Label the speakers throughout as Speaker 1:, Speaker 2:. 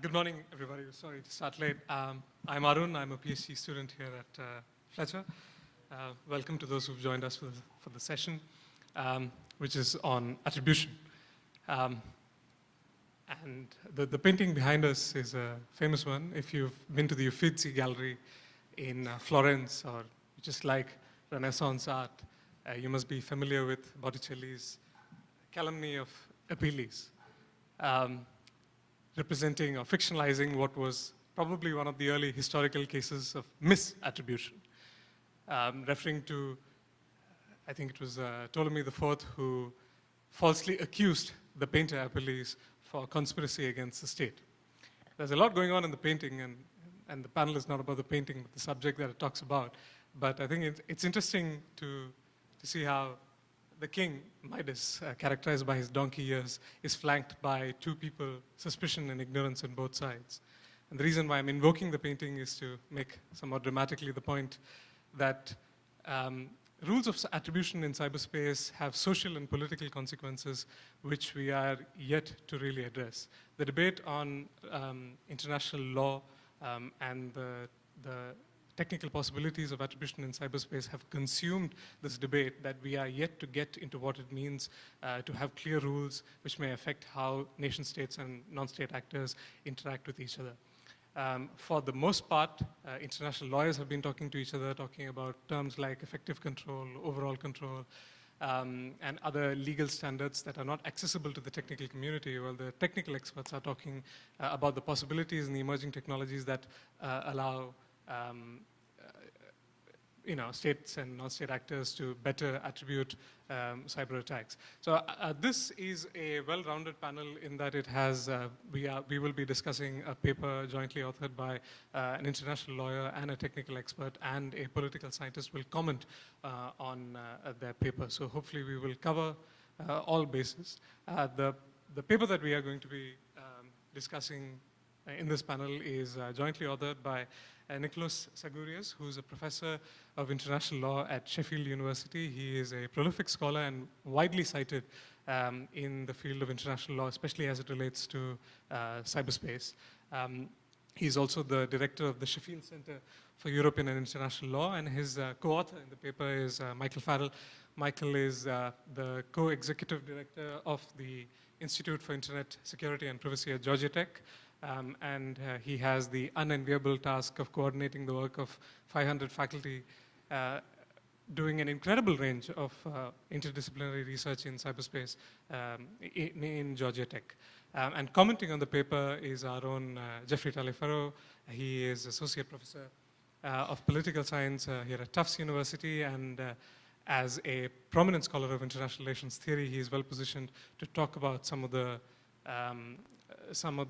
Speaker 1: Good morning, everybody. Sorry to start late. I'm Arun. I'm a PhD student here at Fletcher. Welcome to those who've joined us for the session, which is on attribution. And the painting behind us is a famous one. If you've been to the Uffizi Gallery in Florence, or just like Renaissance art, you must be familiar with Botticelli's Calumny of Apelles. Representing or fictionalizing what was probably one of the early historical cases of misattribution, referring to, I think it was Ptolemy IV who falsely accused the painter Apelles for conspiracy against the state. There's a lot going on in the painting, and the panel is not about the painting, but the subject that it talks about. But I think it's interesting to see how the king, Midas, characterized by his donkey ears, is flanked by two people, suspicion and ignorance on both sides. And the reason why I'm invoking the painting is to make somewhat dramatically the point that rules of attribution in cyberspace have social and political consequences which we are yet to really address. The debate on international law and the technical possibilities of attribution in cyberspace have consumed this debate that we are yet to get into what it means to have clear rules which may affect how nation states and non-state actors interact with each other. For the most part, international lawyers have been talking to each other, talking about terms like effective control, overall control, and other legal standards that are not accessible to the technical community. Well, the technical experts are talking about the possibilities and the emerging technologies that allow states and non-state actors to better attribute cyber attacks. So this is a well-rounded panel in that it has, we will be discussing a paper jointly authored by an international lawyer and a technical expert, and a political scientist will comment on their paper. So hopefully we will cover all bases. The paper that we are going to be discussing in this panel is jointly authored by Nicholas Tsagourias, who's a professor of international law at Sheffield University. He is a prolific scholar and widely cited in the field of international law, especially as it relates to cyberspace. He's also the director of the Sheffield Center for European and International Law, and his co-author in the paper is Michael Farrell. Michael is the co-executive director of the Institute for Internet Security and Privacy at Georgia Tech. And he has the unenviable task of coordinating the work of 500 faculty doing an incredible range of interdisciplinary research in cyberspace in Georgia Tech. And commenting on the paper is our own Jeffery Taliaferro. He is associate professor of political science here at Tufts University, and as a prominent scholar of international relations theory, he is well positioned to talk about some of the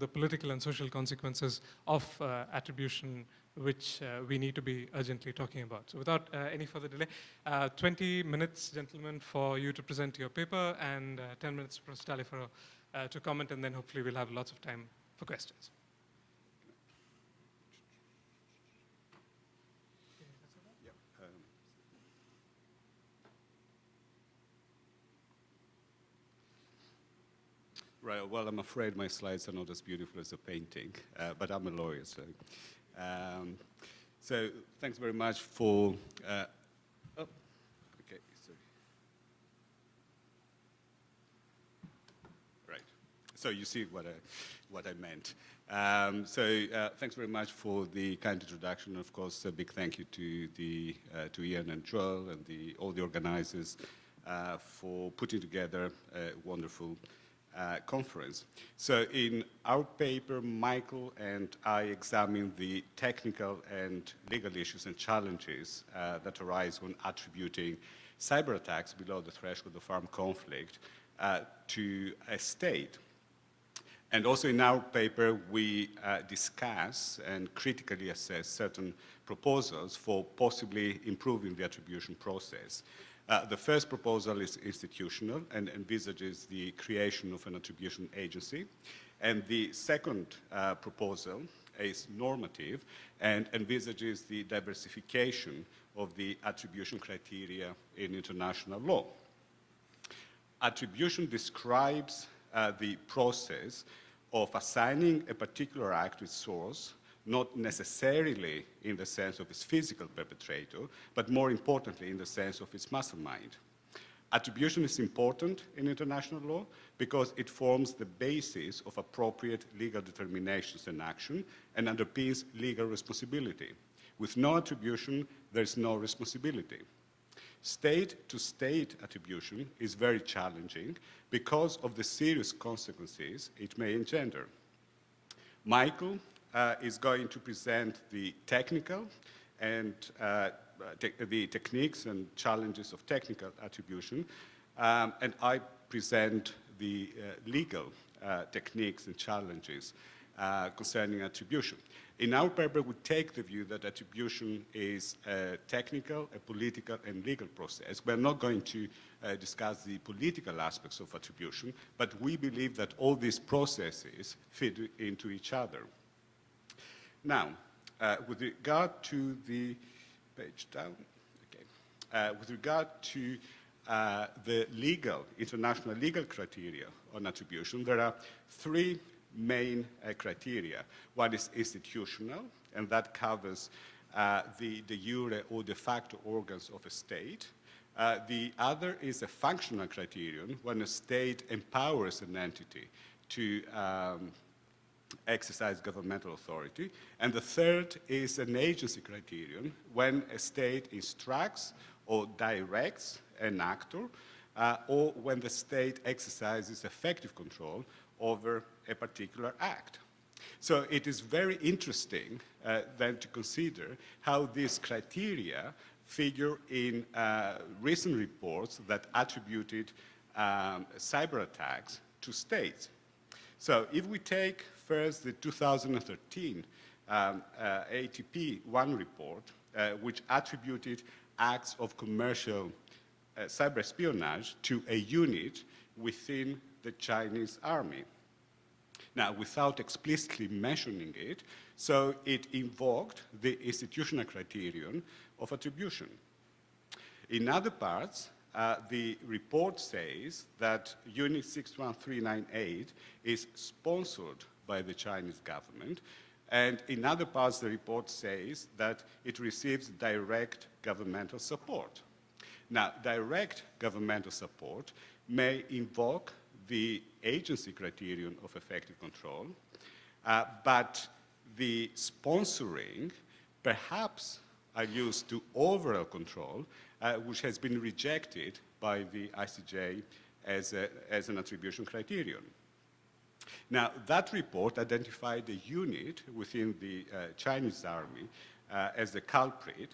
Speaker 1: political and social consequences of attribution, which we need to be urgently talking about. So without any further delay, 20 minutes, gentlemen, for you to present your paper, and 10 minutes for Taliaferro to comment, and then hopefully we'll have lots of time for questions.
Speaker 2: Right, well, I'm afraid my slides are not as beautiful as the painting, but I'm a lawyer, so. So thanks very much for, okay, sorry. Right, so you see what I meant. Thanks very much for the kind introduction. Of course, a big thank you to Ian and Joel and all the organizers for putting together a wonderful conference. So in our paper, Michael and I examined the technical and legal issues and challenges that arise when attributing cyber attacks below the threshold of armed conflict to a state. And also in our paper, we discuss and critically assess certain proposals for possibly improving the attribution process. The first proposal is institutional and envisages the creation of an attribution agency. And the second proposal is normative and envisages the diversification of the attribution criteria in international law. Attribution describes the process of assigning a particular act to its source, not necessarily in the sense of its physical perpetrator, but more importantly in the sense of its mastermind. Attribution is important in international law because it forms the basis of appropriate legal determinations and action and underpins legal responsibility. With no attribution, there is no responsibility. State-to-state attribution is very challenging because of the serious consequences it may engender. Michael is going to present the technical and the techniques and challenges of technical attribution, and I present the legal techniques and challenges concerning attribution. In our paper, we take the view that attribution is a technical, a political, and legal process. We're not going to discuss the political aspects of attribution, but we believe that all these processes fit into each other. Now, with regard to the page down, okay. With regard to the international legal criteria on attribution, there are three main criteria. One is institutional, and that covers the de jure or de facto organs of a state. The other is a functional criterion, when a state empowers an entity to exercise governmental authority. And the third is an agency criterion, when a state instructs or directs an actor, or when the state exercises effective control over a particular act. So it is very interesting then to consider how these criteria figure in recent reports that attributed cyber attacks to states. So if we take first the 2013 ATP-1 report, which attributed acts of commercial cyber espionage to a unit within the Chinese army. Now, without explicitly mentioning it, so it invoked the institutional criterion of attribution. In other parts, the report says that Unit 61398 is sponsored by the Chinese government, and in other parts the report says that it receives direct governmental support. Now, direct governmental support may invoke the agency criterion of effective control, but the sponsoring perhaps alludes to overall control, which has been rejected by the ICJ as an attribution criterion. Now, that report identified a unit within the Chinese army as the culprit,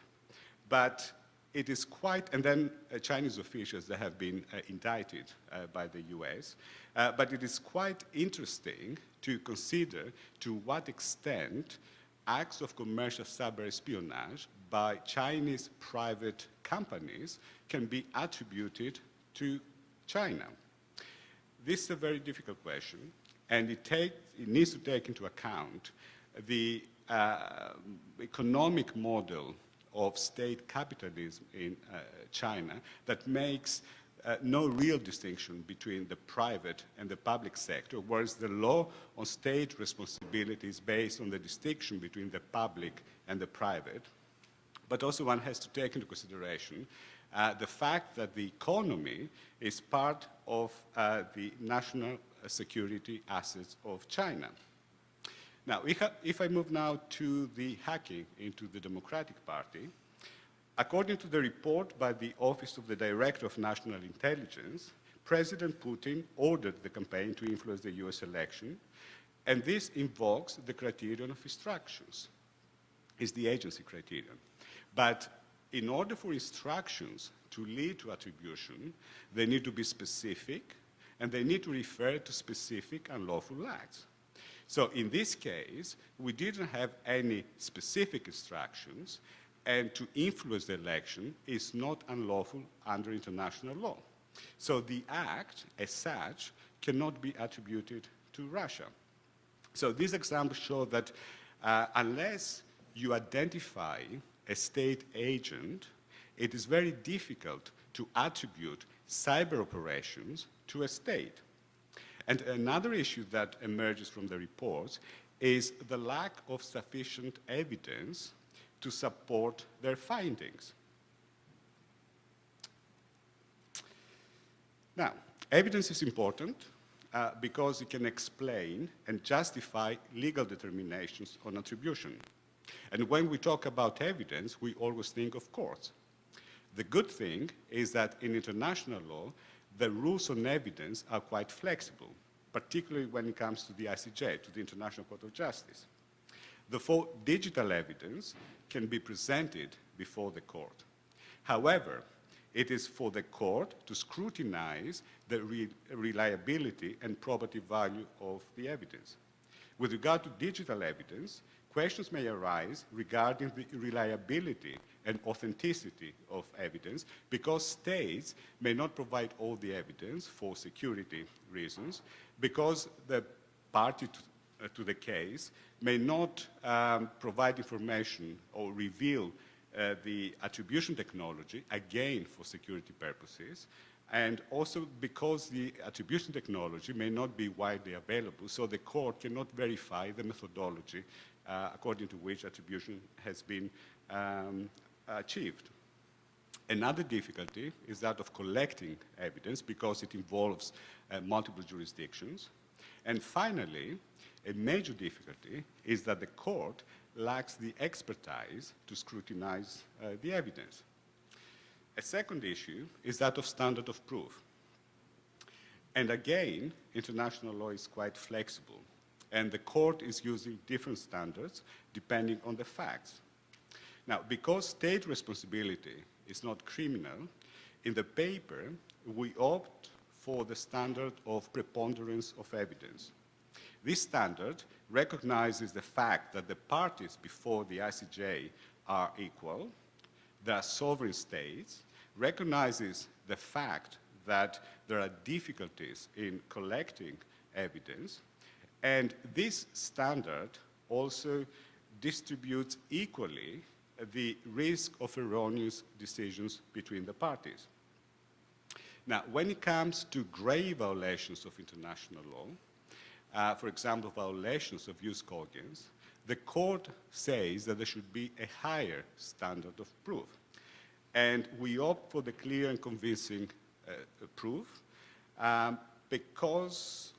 Speaker 2: but it is quite, and then Chinese officials that have been indicted by the US, but it is quite interesting to consider to what extent acts of commercial cyber espionage by Chinese private companies can be attributed to China. This is a very difficult question, and it needs to take into account the economic model of state capitalism in China that makes no real distinction between the private and the public sector, whereas the law on state responsibility is based on the distinction between the public and the private. But also one has to take into consideration the fact that the economy is part of the national security assets of China. Now, if I move now to the hacking into the Democratic Party, according to the report by the Office of the Director of National Intelligence, President Putin ordered the campaign to influence the US election, and this invokes the criterion of instructions. It's the agency criterion. But in order for instructions to lead to attribution, they need to be specific, and they need to refer to specific unlawful acts. So in this case, we didn't have any specific instructions, and to influence the election is not unlawful under international law. So the act, as such, cannot be attributed to Russia. So these examples show that unless you identify a state agent, it is very difficult to attribute cyber operations to a state. And another issue that emerges from the report is the lack of sufficient evidence to support their findings. Now, evidence is important because it can explain and justify legal determinations on attribution. And when we talk about evidence, we always think of courts. The good thing is that in international law, the rules on evidence are quite flexible, particularly when it comes to the ICJ, to the International Court of Justice. Therefore, digital evidence can be presented before the court. However, it is for the court to scrutinize the reliability and probative value of the evidence. With regard to digital evidence, questions may arise regarding the reliability and authenticity of evidence because states may not provide all the evidence for security reasons, because the party to the case may not provide information or reveal the attribution technology, again for security purposes, and also because the attribution technology may not be widely available, so the court cannot verify the methodology according to which attribution has been achieved. Another difficulty is that of collecting evidence because it involves multiple jurisdictions. And finally, a major difficulty is that the court lacks the expertise to scrutinize the evidence. A second issue is that of standard of proof. And again, international law is quite flexible, and the court is using different standards depending on the facts. Now, because state responsibility is not criminal, in the paper, we opt for the standard of preponderance of evidence. This standard recognizes the fact that the parties before the ICJ are equal, they are sovereign states, recognizes the fact that there are difficulties in collecting evidence, and this standard also distributes equally the risk of erroneous decisions between the parties. Now, when it comes to grave violations of international law, for example, violations of jus cogens, the court says that there should be a higher standard of proof. And we opt for the clear and convincing proof because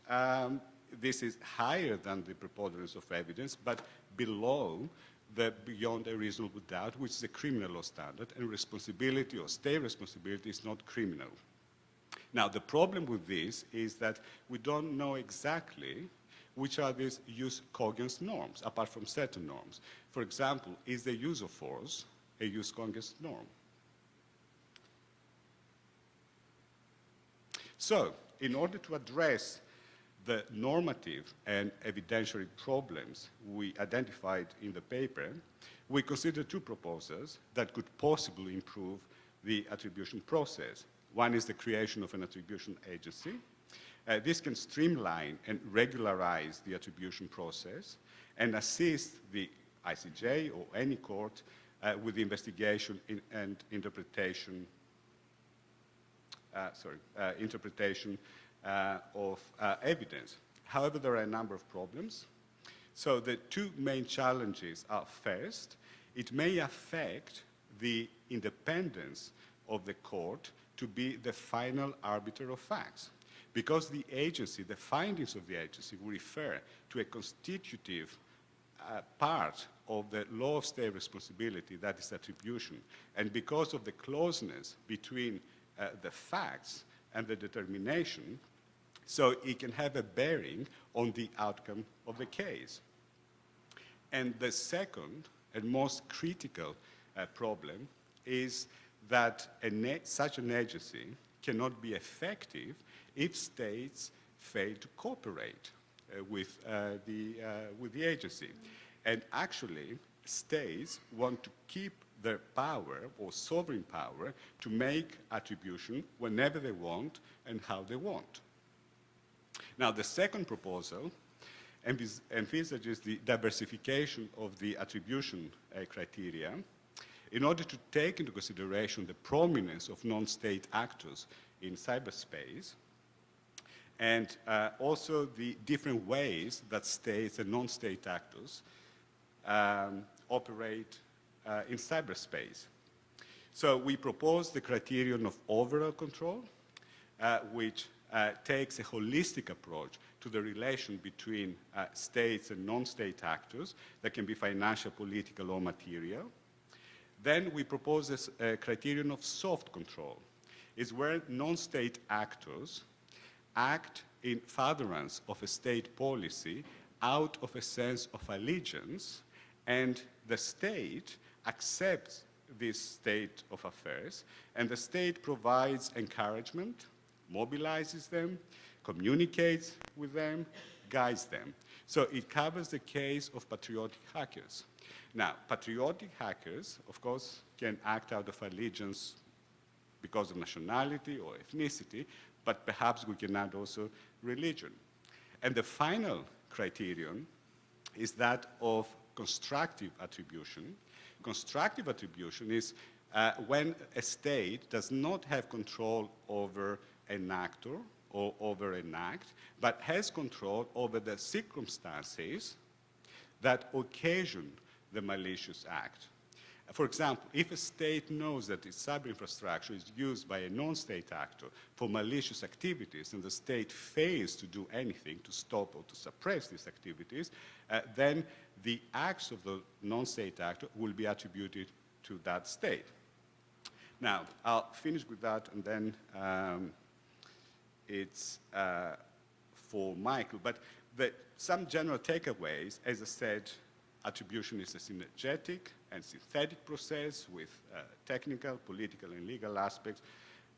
Speaker 2: this is higher than the preponderance of evidence, but below the beyond a reasonable doubt, which is a criminal law standard, and responsibility or state responsibility is not criminal. Now, the problem with this is that we don't know exactly which are these jus cogens norms, apart from certain norms. For example, is the use of force a jus cogens norm? So, in order to address the normative and evidentiary problems we identified in the paper, we considered two proposals that could possibly improve the attribution process. One is the creation of an attribution agency. This can streamline and regularize the attribution process and assist the ICJ or any court with the investigation and interpretation of evidence. However, there are a number of problems. So the two main challenges are, first, it may affect the independence of the court to be the final arbiter of facts, because the agency, the findings of the agency, will refer to a constitutive part of the law of state responsibility, that is attribution. And because of the closeness between the facts and the determination, so it can have a bearing on the outcome of the case. And the second and most critical problem is that such an agency cannot be effective if states fail to cooperate with the agency. And actually, states want to keep their power or sovereign power to make attribution whenever they want and how they want. Now, the second proposal envisages the diversification of the attribution criteria in order to take into consideration the prominence of non-state actors in cyberspace. and also the different ways that states and non-state actors operate in cyberspace. So we propose the criterion of overall control, which takes a holistic approach to the relation between states and non-state actors that can be financial, political, or material. Then we propose a criterion of soft control. It's where non-state actors act in furtherance of a state policy out of a sense of allegiance, and the state accepts this state of affairs, and the state provides encouragement, mobilizes them, communicates with them, guides them. So it covers the case of patriotic hackers. Now, patriotic hackers, of course, can act out of allegiance because of nationality or ethnicity, but perhaps we can add also religion. And the final criterion is that of constructive attribution. Constructive attribution is when a state does not have control over an actor or over an act, but has control over the circumstances that occasion the malicious act. For example, if a state knows that its cyber infrastructure is used by a non-state actor for malicious activities and the state fails to do anything to stop or to suppress these activities, then the acts of the non-state actor will be attributed to that state. Now, I'll finish with that, and then it's for Michael. But some general takeaways, as I said, attribution is a synergetic and synthetic process with technical, political, and legal aspects.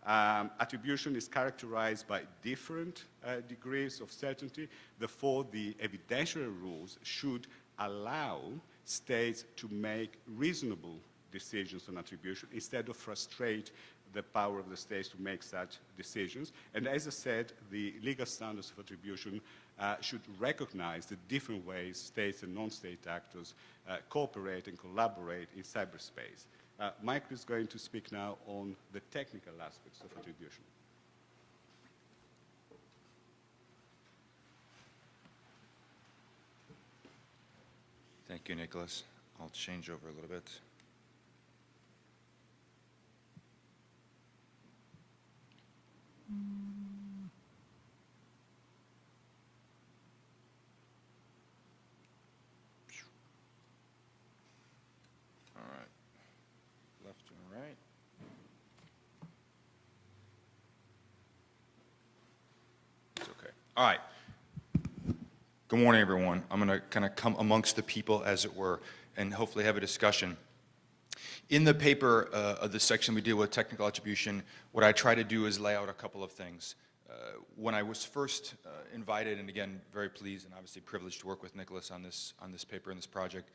Speaker 2: Attribution is characterized by different degrees of certainty. Therefore, the evidentiary rules should allow states to make reasonable decisions on attribution instead of frustrate the power of the states to make such decisions. And as I said, the legal standards of attribution should recognize the different ways states and non-state actors cooperate and collaborate in cyberspace. Michael is going to speak now on the technical aspects of attribution.
Speaker 3: Thank you, Nicholas. I'll change over a little bit. All right, left and right. It's okay. All right. Good morning, everyone. I'm going to kind of come amongst the people, as it were, and hopefully have a discussion. In the paper of this section we deal with technical attribution, what I try to do is lay out a couple of things. When I was first invited, and again, very pleased and obviously privileged to work with Nicholas on this paper and this project,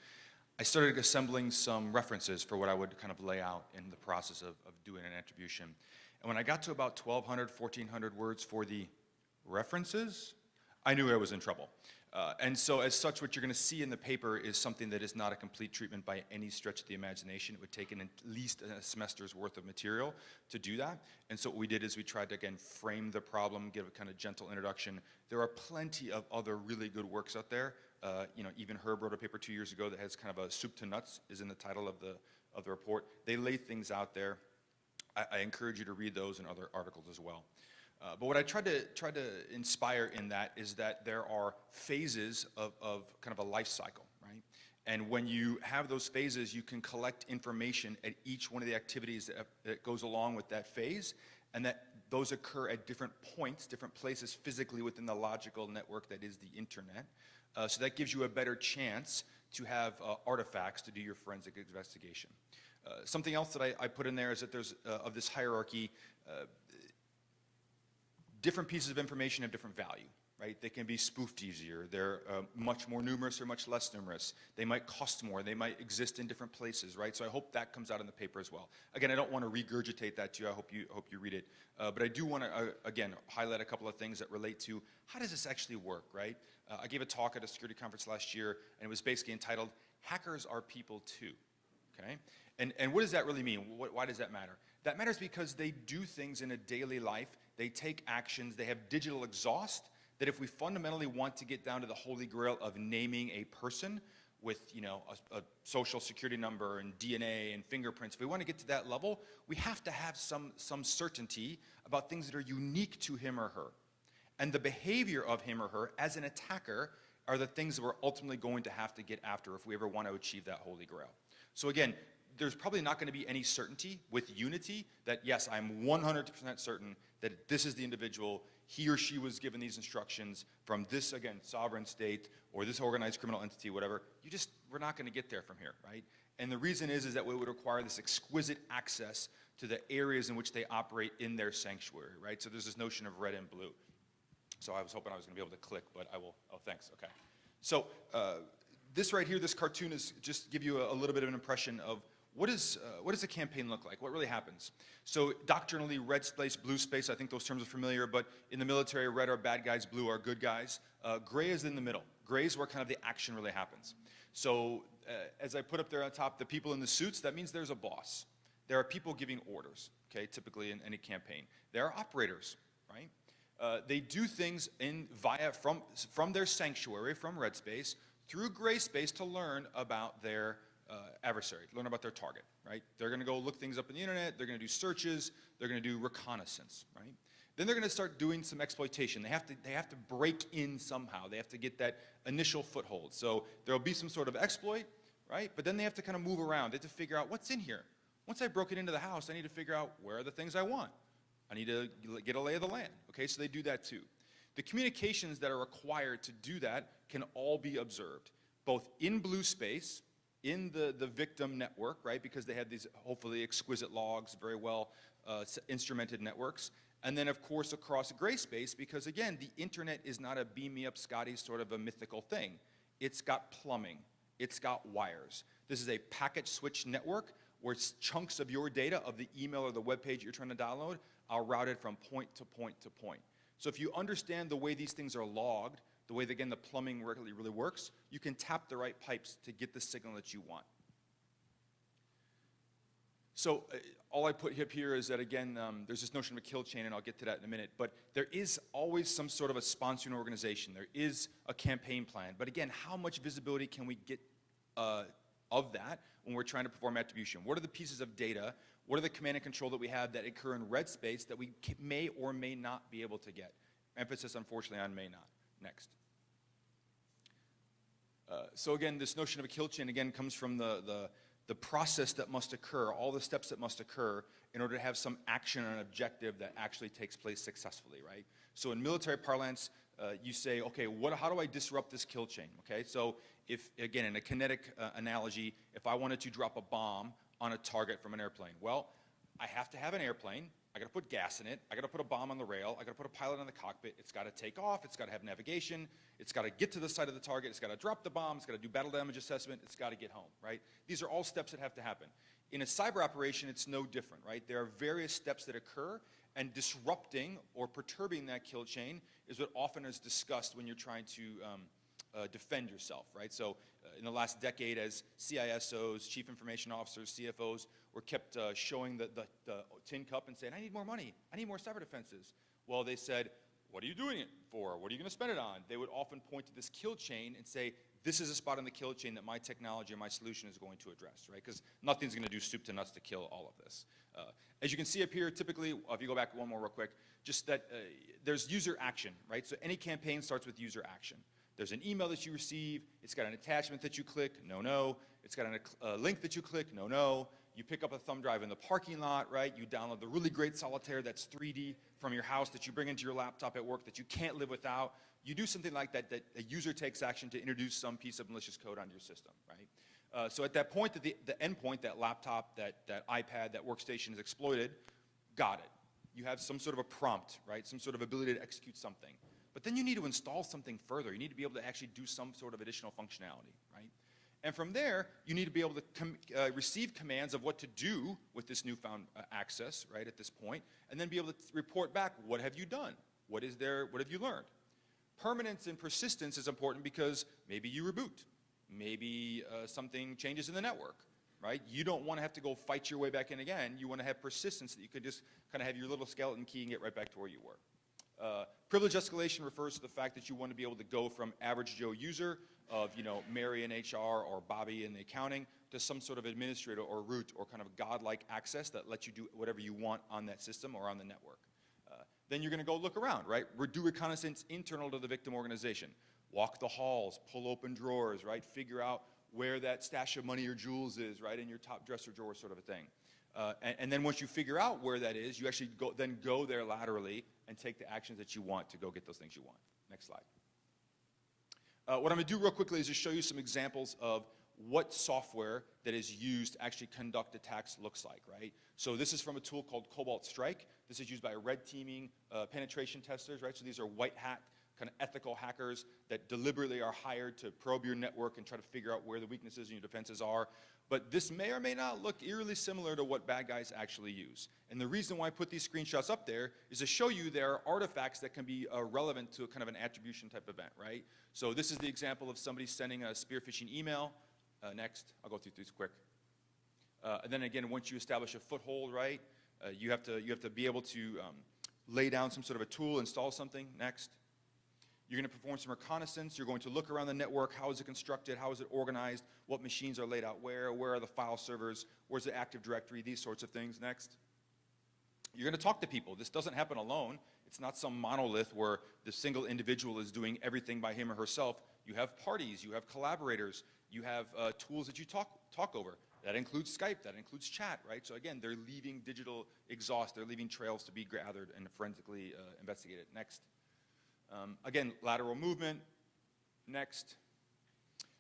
Speaker 3: I started assembling some references for what I would kind of lay out in the process of doing an attribution. And when I got to about 1,200, 1,400 words for the references, I knew I was in trouble. And so as such, what you're going to see in the paper is something that is not a complete treatment by any stretch of the imagination. It would take at least a semester's worth of material to do that. And so what we did is we tried to, again, frame the problem, give a kind of gentle introduction. There are plenty of other really good works out there. Even Herb wrote a paper 2 years ago that has kind of a soup to nuts, is in the title of the report. They lay things out there. I encourage you to read those and other articles as well. But what I tried to inspire in that is that there are phases of kind of a life cycle, right? And when you have those phases, you can collect information at each one of the activities that goes along with that phase, and that those occur at different points, different places physically within the logical network that is the internet. So that gives you a better chance to have artifacts to do your forensic investigation. Something else that I put in there is that there's, of this hierarchy, different pieces of information have different value, right? They can be spoofed easier. They're much more numerous or much less numerous. They might cost more. They might exist in different places, right? So I hope that comes out in the paper as well. Again, I don't want to regurgitate that to you. I hope you read it. But I do want to, again, highlight a couple of things that relate to how does this actually work, right? I gave a talk at a security conference last year, and it was basically entitled, Hackers Are People Too, okay? And what does that really mean? Why does that matter? That matters because they do things in a daily life. They take actions. They have digital exhaust that if we fundamentally want to get down to the holy grail of naming a person with, you know, a social security number and DNA and fingerprints, if we want to get to that level, we have to have some certainty about things that are unique to him or her. And the behavior of him or her as an attacker are the things that we're ultimately going to have to get after if we ever want to achieve that holy grail. So again, there's probably not going to be any certainty with Unity that, yes, I'm 100% certain that this is the individual, he or she was given these instructions from this, again, sovereign state or this organized criminal entity, whatever. We're not going to get there from here, right? And the reason is that we would require this exquisite access to the areas in which they operate in their sanctuary, right? So there's this notion of red and blue. So I was hoping I was going to be able to click, but I will. Oh, thanks. Okay. So this right here, this cartoon is just give you a little bit of an impression of what does a campaign look like? What really happens? So doctrinally, red space, blue space, I think those terms are familiar, but in the military, red are bad guys, blue are good guys. Gray is in the middle. Gray is where kind of the action really happens. So as I put up there on top, the people in the suits, that means there's a boss. There are people giving orders, okay, typically in any campaign. There are operators, right? They do things from their sanctuary, from red space, through gray space to learn about their adversary, learn about their target, right? They're going to go look things up on the internet, they're going to do searches, they're going to do reconnaissance, right? Then they're going to start doing some exploitation. They have to break in somehow. They have to get that initial foothold. So there'll be some sort of exploit, right? But then they have to kind of move around. They have to figure out what's in here. Once I broke it into the house, I need to figure out where are the things I want. I need to get a lay of the land, okay? So they do that too. The communications that are required to do that can all be observed, both in blue space, in the victim network, right? Because they have these hopefully exquisite logs, very well instrumented networks. And then of course across gray space, because again, the internet is not a beam me up Scotty sort of a mythical thing. It's got plumbing, it's got wires. This is a packet switch network where chunks of your data of the email or the web page you're trying to download are routed from point to point to point. So if you understand the way these things are logged, the way, again, the plumbing really works, you can tap the right pipes to get the signal that you want. So all I put up here is that, again, there's this notion of a kill chain, and I'll get to that in a minute, but there is always some sort of a sponsoring organization. There is a campaign plan. But again, how much visibility can we get of that when we're trying to perform attribution? What are the pieces of data? What are the command and control that we have that occur in red space that we may or may not be able to get? Emphasis, unfortunately, on may not. Next. So again, this notion of a kill chain, again, comes from the process that must occur, all the steps that must occur in order to have some action and objective that actually takes place successfully, right? So in military parlance, you say, okay, how do I disrupt this kill chain, okay? So if, again, in a kinetic analogy, if I wanted to drop a bomb on a target from an airplane, well, I have to have an airplane, I got to put gas in it, I got to put a bomb on the rail, I got to put a pilot in the cockpit, it's got to take off, it's got to have navigation, it's got to get to the site of the target, it's got to drop the bomb, it's got to do battle damage assessment, it's got to get home, right? These are all steps that have to happen. In a cyber operation, it's no different, right? There are various steps that occur, and disrupting or perturbing that kill chain is what often is discussed when you're trying to defend yourself, right? So in the last decade, as CISOs, chief information officers, CFOs were kept showing the tin cup and saying, I need more money, I need more cyber defenses. Well, they said, what are you doing it for? What are you going to spend it on? They would often point to this kill chain and say, this is a spot in the kill chain that my technology or my solution is going to address, right? Because nothing's going to do soup to nuts to kill all of this. As you can see up here, typically, if you go back one more real quick, just that there's user action, right? So any campaign starts with user action. There's an email that you receive, it's got an attachment that you click, no. It's got a link that you click, no. You pick up a thumb drive in the parking lot, right? You download the really great solitaire that's 3D from your house that you bring into your laptop at work that you can't live without. You do something like that, that a user takes action to introduce some piece of malicious code onto your system, right? So at that point, the endpoint, that laptop, that iPad, that workstation is exploited, got it. You have some sort of a prompt, right? Some sort of ability to execute something. But then you need to install something further. You need to be able to actually do some sort of additional functionality, right? And from there, you need to be able to receive commands of what to do with this newfound access, right, at this point, and then be able to report back, what have you done? What have you learned? Permanence and persistence is important because maybe you reboot. Maybe something changes in the network. right? You don't want to have to go fight your way back in again. You want to have persistence that you can just kind of have your little skeleton key and get right back to where you were. Privilege escalation refers to the fact that you want to be able to go from average Joe user of, Mary in HR or Bobby in the accounting to some sort of administrator or root or kind of godlike access that lets you do whatever you want on that system or on the network. Then you're going to go look around, right? Do reconnaissance internal to the victim organization. Walk the halls, pull open drawers, right? Figure out where that stash of money or jewels is, right? In your top dresser drawer sort of a thing. And then once you figure out where that is, you actually go there laterally and take the actions that you want to go get those things you want. Next slide. What I'm going to do real quickly is just show you some examples of what software that is used to actually conduct attacks looks like, right? So this is from a tool called Cobalt Strike. This is used by red teaming penetration testers, right? So these are white hat, kind of ethical hackers that deliberately are hired to probe your network and try to figure out where the weaknesses in your defenses are. But this may or may not look eerily similar to what bad guys actually use. And the reason why I put these screenshots up there is to show you there are artifacts that can be relevant to a kind of an attribution type event, right? So this is the example of somebody sending a spear phishing email. Next, I'll go through these quick. And then again, once you establish a foothold, right, you have to be able to lay down some sort of a tool, install something. Next. You're going to perform some reconnaissance. You're going to look around the network. How is it constructed? How is it organized? What machines are laid out where? Where are the file servers? Where's the Active Directory? These sorts of things. Next. You're going to talk to people. This doesn't happen alone. It's not some monolith where the single individual is doing everything by him or herself. You have parties. You have collaborators. You have tools that you talk over. That includes Skype. That includes chat, right? So again, they're leaving digital exhaust. They're leaving trails to be gathered and forensically investigated. Next. Again, lateral movement. Next.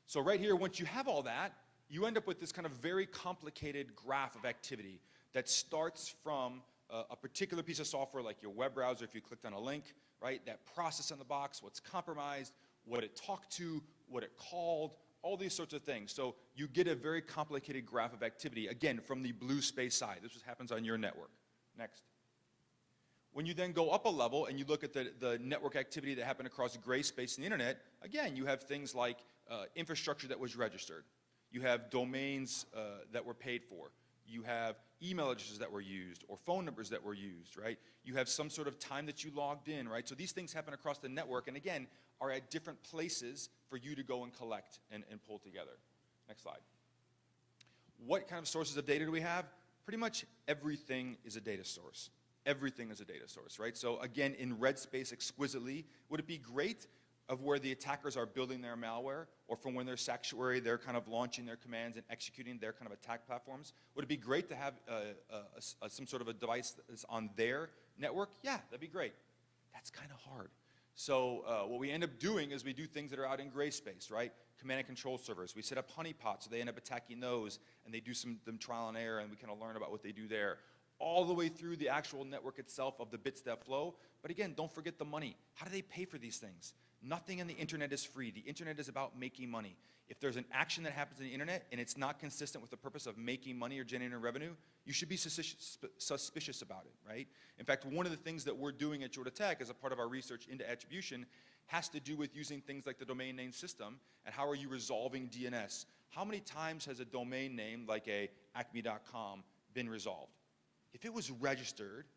Speaker 3: So right here, once you have all that, you end up with this kind of very complicated graph of activity that starts from a particular piece of software like your web browser, if you clicked on a link, right? That process in the box, what's compromised, what it talked to, what it called, all these sorts of things. So you get a very complicated graph of activity, again, from the blue space side. This is what happens on your network. Next. When you then go up a level and you look at the network activity that happened across gray space in the internet, again, you have things like infrastructure that was registered. You have domains that were paid for. You have email addresses that were used or phone numbers that were used, right? You have some sort of time that you logged in, right? So these things happen across the network and again, are at different places for you to go and collect and pull together. Next slide. What kind of sources of data do we have? Pretty much everything is a data source. Everything is a data source, right? So again, in red space exquisitely, would it be great of where the attackers are building their malware or from when they're sanctuary, they're kind of launching their commands and executing their kind of attack platforms? Would it be great to have some sort of a device that's on their network? Yeah, that'd be great. That's kind of hard. So what we end up doing is we do things that are out in gray space, right? Command and control servers. We set up honeypots, so they end up attacking those, and they do some trial and error, and we kind of learn about what they do there. All the way through the actual network itself of the bits that flow. But again, don't forget the money. How do they pay for these things? Nothing on the internet is free. The internet is about making money. If there's an action that happens on the internet and it's not consistent with the purpose of making money or generating revenue, you should be suspicious about it, right? In fact, one of the things that we're doing at Georgia Tech as a part of our research into attribution has to do with using things like the domain name system and how are you resolving DNS. How many times has a domain name like a acme.com been resolved? If it was registered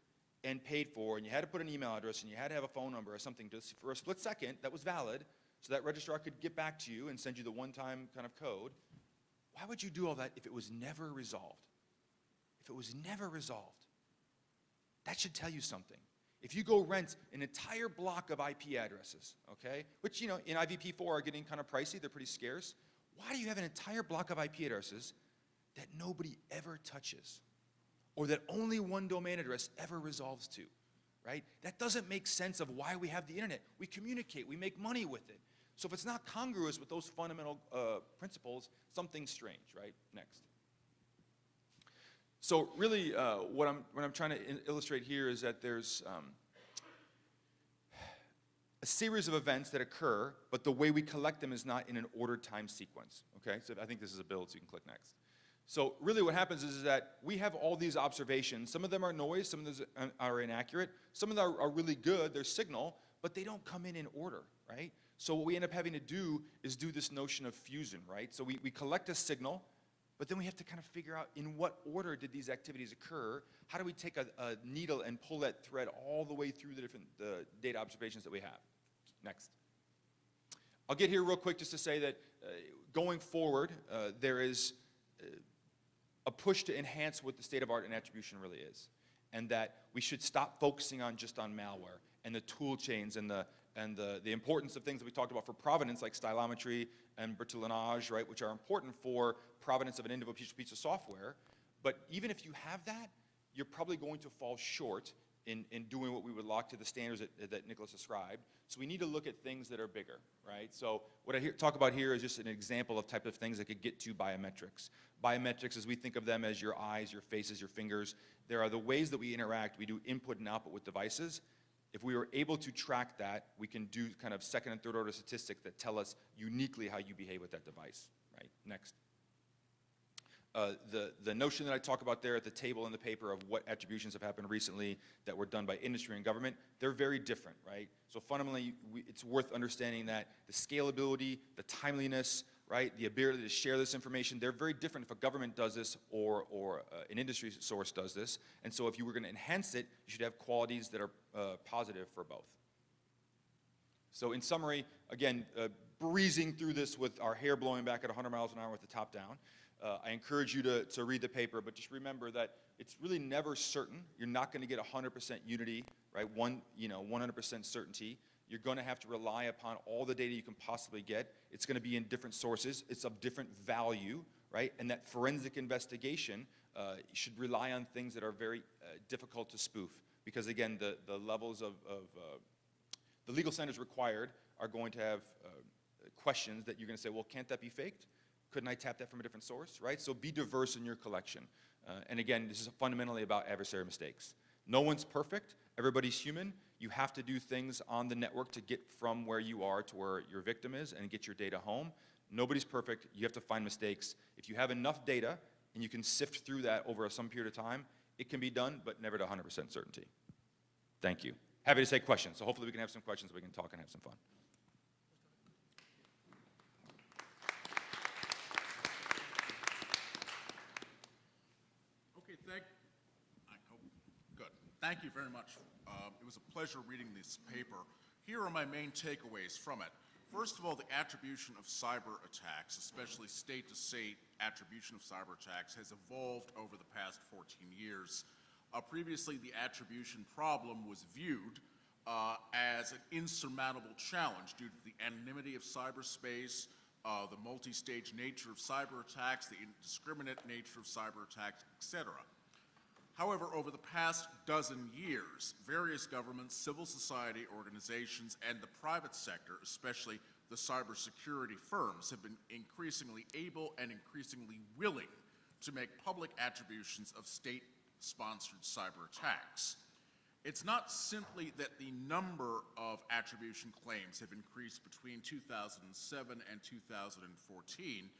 Speaker 3: and paid for and you had to put an email address and you had to have a phone number or something just for a split second that was valid so that registrar could get back to you and send you the one-time kind of code, why would you do all that if it was never resolved? If it was never resolved, that should tell you something. If you go rent an entire block of IP addresses, okay, which, in IVP4 are getting kind of pricey, they're pretty scarce, why do you have an entire block of IP addresses that nobody ever touches? Or that only one domain address ever resolves to, right? That doesn't make sense of why we have the internet. We communicate, we make money with it. So if it's not congruous with those fundamental principles, something's strange, right? Next. So really, what I'm trying to illustrate here is that there's a series of events that occur, but the way we collect them is not in an ordered time sequence, okay? So I think this is a build, so you can click next. So really what happens is that we have all these observations. Some of them are noise, some of them are inaccurate, some of them are really good, they're signal, but they don't come in order, right? So what we end up having to do is do this notion of fusion, right? So we collect a signal, But then we have to kind of figure out in what order did these activities occur? How do we take a needle and pull that thread all the way through the different data observations that we have? Next. I'll get here real quick just to say that going forward, there is a push to enhance what the state of art in attribution really is, and that we should stop focusing on just on malware and the tool chains and the importance of things that we talked about for provenance, like stylometry and bertillonage, right, which are important for provenance of an individual piece of software. But even if you have that, you're probably going to fall short in doing what we would lock to the standards that Nicholas described. So we need to look at things that are bigger, right? So what I talk about here is just an example of type of things that could get to biometrics. Biometrics, as we think of them as your eyes, your faces, your fingers, there are the ways that we interact. We do input and output with devices. If we were able to track that, we can do kind of second and third order statistics that tell us uniquely how you behave with that device, right? Next. The notion that I talk about there at the table in the paper of what attributions have happened recently that were done by industry and government, they're very different, right? So fundamentally, it's worth understanding that the scalability, the timeliness, right, the ability to share this information, they're very different if a government does this or an industry source does this. And so if you were going to enhance it, you should have qualities that are positive for both. So in summary, again, breezing through this with our hair blowing back at 100 miles an hour with the top down. I encourage you to read the paper, but just remember that it's really never certain. You're not going to get 100% unity, right? 100% certainty. You're going to have to rely upon all the data you can possibly get. It's going to be in different sources. It's of different value, right? And that forensic investigation should rely on things that are very difficult to spoof, because again, the levels of the legal standards required are going to have questions that you're going to say, well, can't that be faked? Couldn't I tap that from a different source, right? So be diverse in your collection. And again, this is fundamentally about adversary mistakes. No one's perfect. Everybody's human. You have to do things on the network to get from where you are to where your victim is and get your data home. Nobody's perfect. You have to find mistakes. If you have enough data and you can sift through that over some period of time, it can be done, but never to 100% certainty. Thank you. Happy to take questions. So hopefully we can have some questions, we can talk and have some fun.
Speaker 4: Thank you very much. It was a pleasure reading this paper. Here are my main takeaways from it. First of all, the attribution of cyber attacks, especially state-to-state attribution of cyber attacks, has evolved over the past 14 years. Previously, the attribution problem was viewed as an insurmountable challenge due to the anonymity of cyberspace, the multi-stage nature of cyber attacks, the indiscriminate nature of cyber attacks, etc. However, over the past dozen years, various governments, civil society organizations, and the private sector, especially the cybersecurity firms, have been increasingly able and increasingly willing to make public attributions of state-sponsored cyber attacks. It's not simply that the number of attribution claims have increased between 2007 and 2014,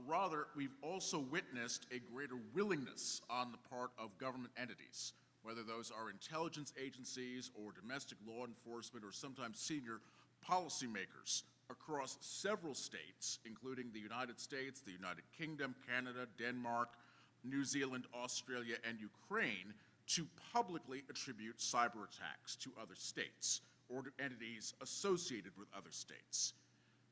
Speaker 4: rather, we've also witnessed a greater willingness on the part of government entities, whether those are intelligence agencies or domestic law enforcement or sometimes senior policymakers across several states, including the United States, the United Kingdom, Canada, Denmark, New Zealand, Australia, and Ukraine, to publicly attribute cyber attacks to other states or to entities associated with other states.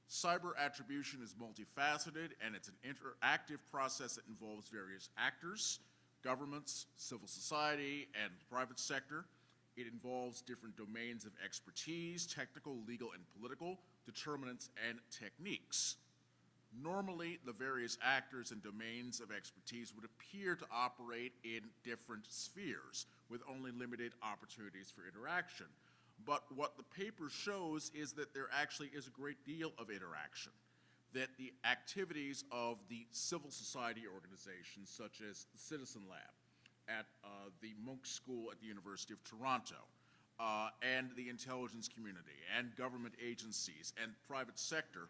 Speaker 4: Cyber attribution is multifaceted, and it's an interactive process that involves various actors, governments, civil society, and the private sector. It involves different domains of expertise, technical, legal, and political, determinants, and techniques. Normally, the various actors and domains of expertise would appear to operate in different spheres with only limited opportunities for interaction. But what the paper shows is that there actually is a great deal of interaction, that the activities of the civil society organizations, such as the Citizen Lab at the Monk School at the University of Toronto, and the intelligence community, and government agencies, and private sector,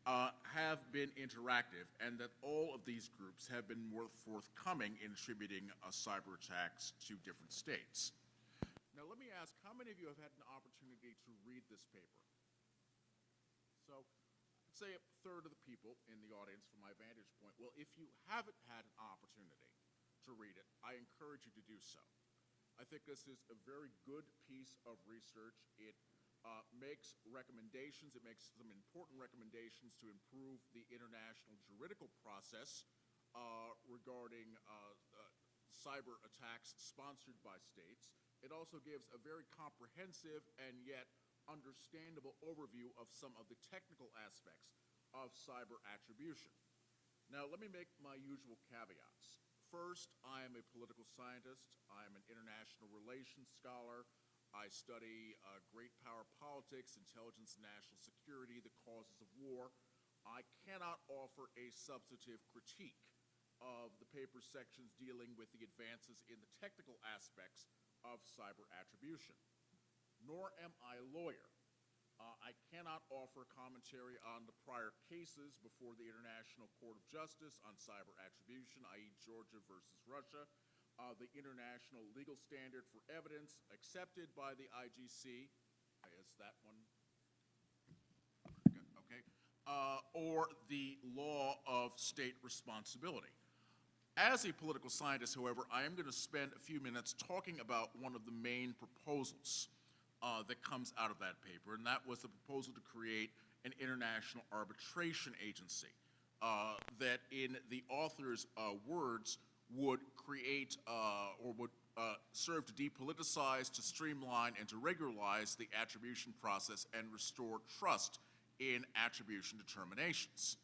Speaker 4: have been interactive, and that all of these groups have been more forthcoming in attributing cyber attacks to different states. Now, let me ask, how many of you have had an opportunity to read this paper? So, say a third of the people in the audience from my vantage point. Well, if you haven't had an opportunity to read it, I encourage you to do so. I think this is a very good piece of research. It makes recommendations. It makes some important recommendations to improve the international juridical process regarding cyber attacks sponsored by states. It also gives a very comprehensive and yet understandable overview of some of the technical aspects of cyber attribution. Now, let me make my usual caveats. First, I am a political scientist. I am an international relations scholar. I study great power politics, intelligence, and national security, the causes of war. I cannot offer a substantive critique of the paper sections dealing with the advances in the technical aspects of cyber attribution. Nor am I a lawyer. I cannot offer commentary on the prior cases before the International Court of Justice on cyber attribution, i.e. Georgia versus Russia, the international legal standard for evidence accepted by the IGC, is that one? Okay. Or the law of state responsibility. As a political scientist, however, I am going to spend a few minutes talking about one of the main proposals that comes out of that paper, and that was the proposal to create an international arbitration agency that, in the author's words, would create or would serve to depoliticize, to streamline, and to regularize the attribution process and restore trust in attribution determinations.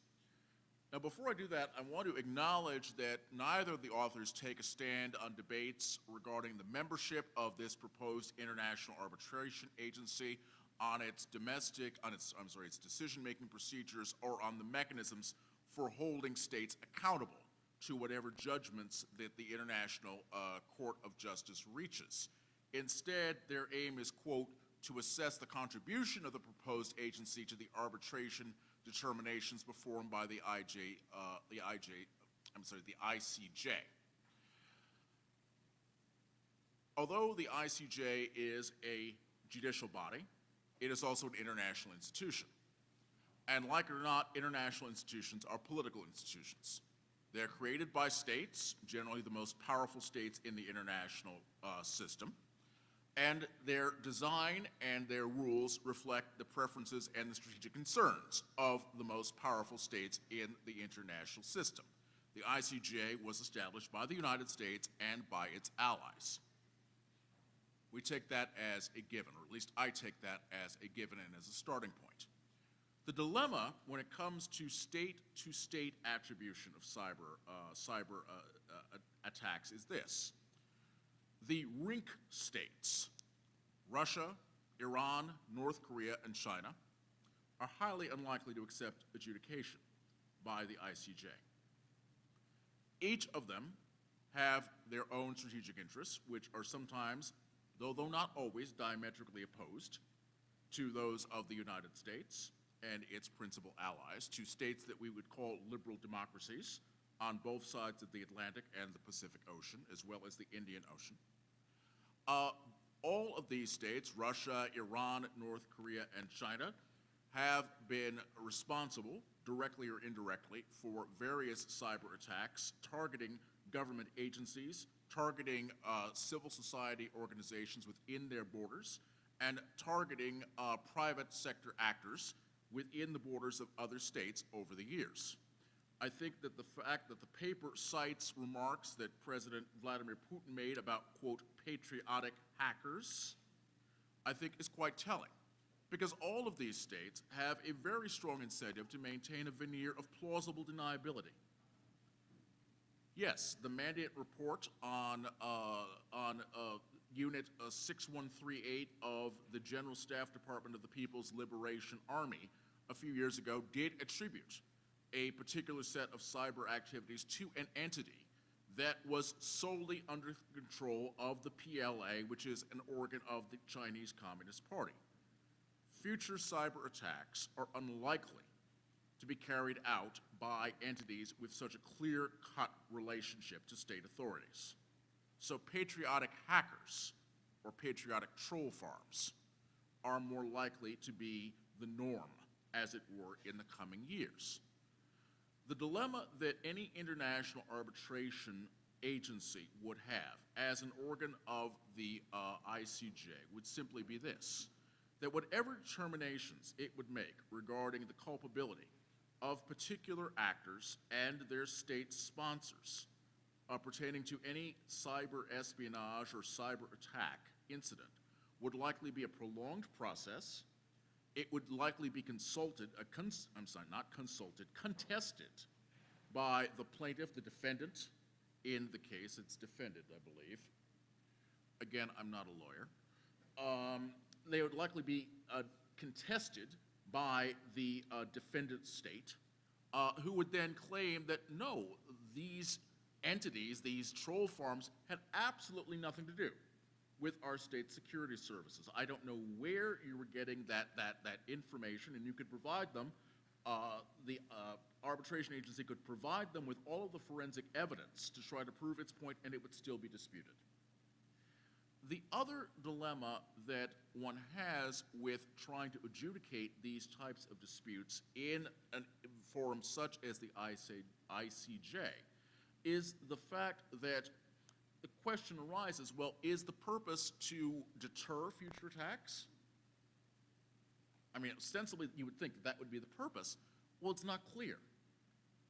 Speaker 4: Now, before I do that, I want to acknowledge that neither of the authors take a stand on debates regarding the membership of this proposed international arbitration agency, on its its decision-making procedures, or on the mechanisms for holding states accountable to whatever judgments that the International Court of Justice reaches. Instead, their aim is, quote, to assess the contribution of the proposed agency to the arbitration determinations performed by the ICJ. Although the ICJ is a judicial body, it is also an international institution. And like it or not, international institutions are political institutions. They're created by states, generally the most powerful states in the international system, and their design and their rules reflect the preferences and the strategic concerns of the most powerful states in the international system. The ICJ was established by the United States and by its allies. We take that as a given, or at least I take that as a given and as a starting point. The dilemma when it comes to state-to-state attribution of cyber attacks is this. The RINC states, Russia, Iran, North Korea, and China, are highly unlikely to accept adjudication by the ICJ. Each of them have their own strategic interests, which are sometimes, though not always, diametrically opposed to those of the United States and its principal allies, to states that we would call liberal democracies on both sides of the Atlantic and the Pacific Ocean, as well as the Indian Ocean. All of these states, Russia, Iran, North Korea, and China, have been responsible, directly or indirectly, for various cyber attacks targeting government agencies, targeting civil society organizations within their borders, and targeting private sector actors within the borders of other states over the years. I think that the fact that the paper cites remarks that President Vladimir Putin made about, quote, patriotic hackers, I think is quite telling, because all of these states have a very strong incentive to maintain a veneer of plausible deniability. Yes, the mandate report on Unit 6138 of the General Staff Department of the People's Liberation Army a few years ago did attribute a particular set of cyber activities to an entity that was solely under control of the PLA, which is an organ of the Chinese Communist Party. Future cyber attacks are unlikely to be carried out by entities with such a clear-cut relationship to state authorities. So patriotic hackers or patriotic troll farms are more likely to be the norm as it were, in the coming years. The dilemma that any international arbitration agency would have as an organ of the ICJ would simply be this, that whatever determinations it would make regarding the culpability of particular actors and their state sponsors pertaining to any cyber espionage or cyber attack incident would likely be a prolonged process. It would likely be contested by the plaintiff, the defendant. In the case, it's defendant, I believe. Again, I'm not a lawyer. They would likely be contested by the defendant state, who would then claim that, no, these entities, these troll farms, had absolutely nothing to do with our state security services. I don't know where you were getting that information, and you could provide them, the arbitration agency could provide them with all of the forensic evidence to try to prove its point, and it would still be disputed. The other dilemma that one has with trying to adjudicate these types of disputes in a forum such as the ICJ is the fact that the question arises, well, is the purpose to deter future attacks? I mean, ostensibly, you would think that would be the purpose. Well, it's not clear,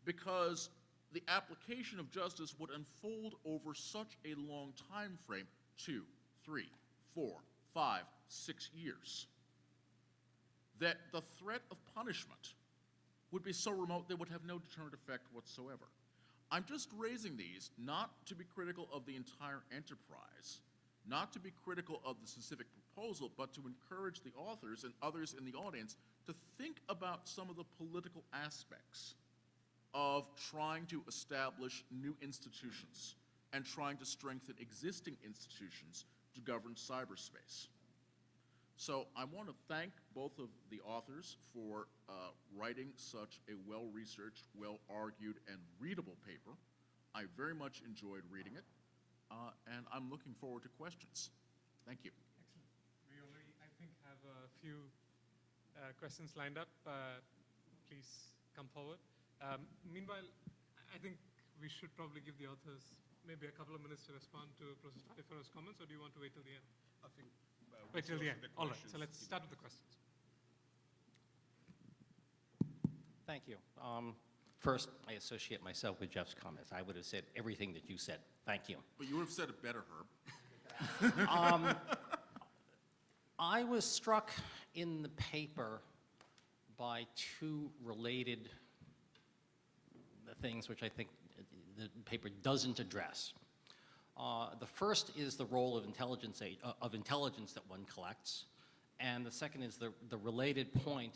Speaker 4: because the application of justice would unfold over such a long time frame, 2, 3, 4, 5, 6 years, that the threat of punishment would be so remote they would have no deterrent effect whatsoever. I'm just raising these not to be critical of the entire enterprise, not to be critical of the specific proposal, but to encourage the authors and others in the audience to think about some of the political aspects of trying to establish new institutions and trying to strengthen existing institutions to govern cyberspace. So I want to thank both of the authors for writing such a well-researched, well-argued, and readable paper. I very much enjoyed reading it, and I'm looking forward to questions. Thank you.
Speaker 1: Excellent. We already, I think, have a few questions lined up. Please come forward. Meanwhile, I think we should probably give the authors maybe a couple of minutes to respond to Professor Taliaferro's comments, or do you want to wait till the end?
Speaker 2: I think
Speaker 1: wait till the end. All right, so let's start with the questions.
Speaker 5: Thank you. First, I associate myself with Jeff's comments. I would have said everything that you said. Thank you.
Speaker 4: But you would have said it better, Herb.
Speaker 5: I was struck in the paper by two related things which I think the paper doesn't address. The first is the role of intelligence that one collects, and the second is the related point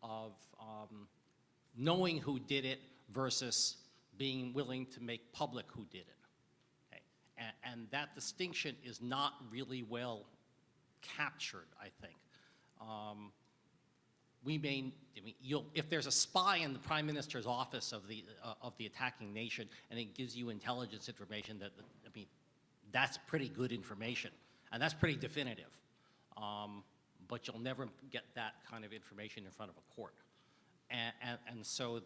Speaker 5: of knowing who did it versus being willing to make public who did it. Okay? And that distinction is not really well captured, I think. If there's a spy in the Prime Minister's office of the attacking nation, and it gives you intelligence information that's pretty good information, and that's pretty definitive. But you'll never get that kind of information in front of a court. And so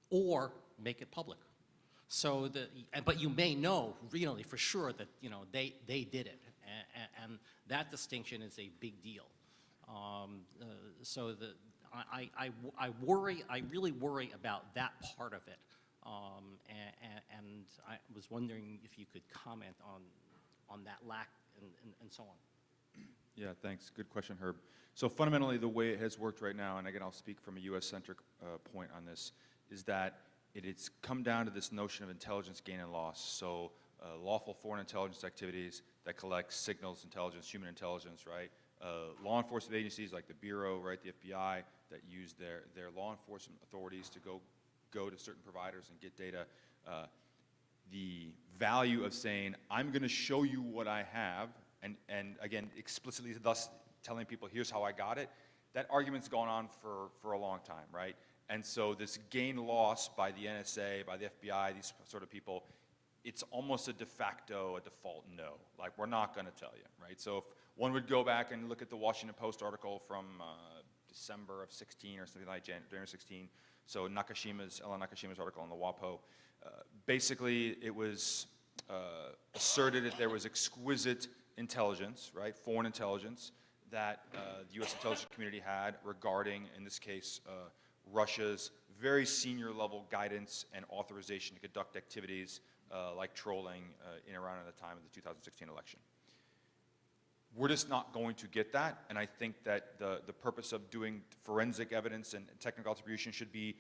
Speaker 5: or make it public. So but you may know really for sure that they did it, and that distinction is a big deal. So I really worry about that part of it, and I was wondering if you could comment on that lack and so on.
Speaker 3: Yeah, thanks. Good question, Herb. So fundamentally, the way it has worked right now, and again, I'll speak from a U.S.-centric point on this, is that it's come down to this notion of intelligence gain and loss. So lawful foreign intelligence activities that collect signals, intelligence, human intelligence, right? Law enforcement agencies like the Bureau, right, the FBI, that use their law enforcement authorities to go to certain providers and get data. The value of saying, I'm going to show you what I have, and again, explicitly thus telling people, here's how I got it, that argument's gone on for a long time, right? And so this gain-loss by the NSA, by the FBI, these sort of people, it's almost a default no. Like, we're not going to tell you, right? So if one would go back and look at the Washington Post article from December of 16 or something like January 16. So Ella Nakashima's article on the WAPO. Basically, it was asserted that there was exquisite intelligence, right, foreign intelligence, that the U.S. intelligence community had regarding, in this case, Russia's very senior level guidance and authorization to conduct activities like trolling in Iran at the time of the 2016 election. We're just not going to get that, and I think that the purpose of doing forensic evidence and technical attribution should be,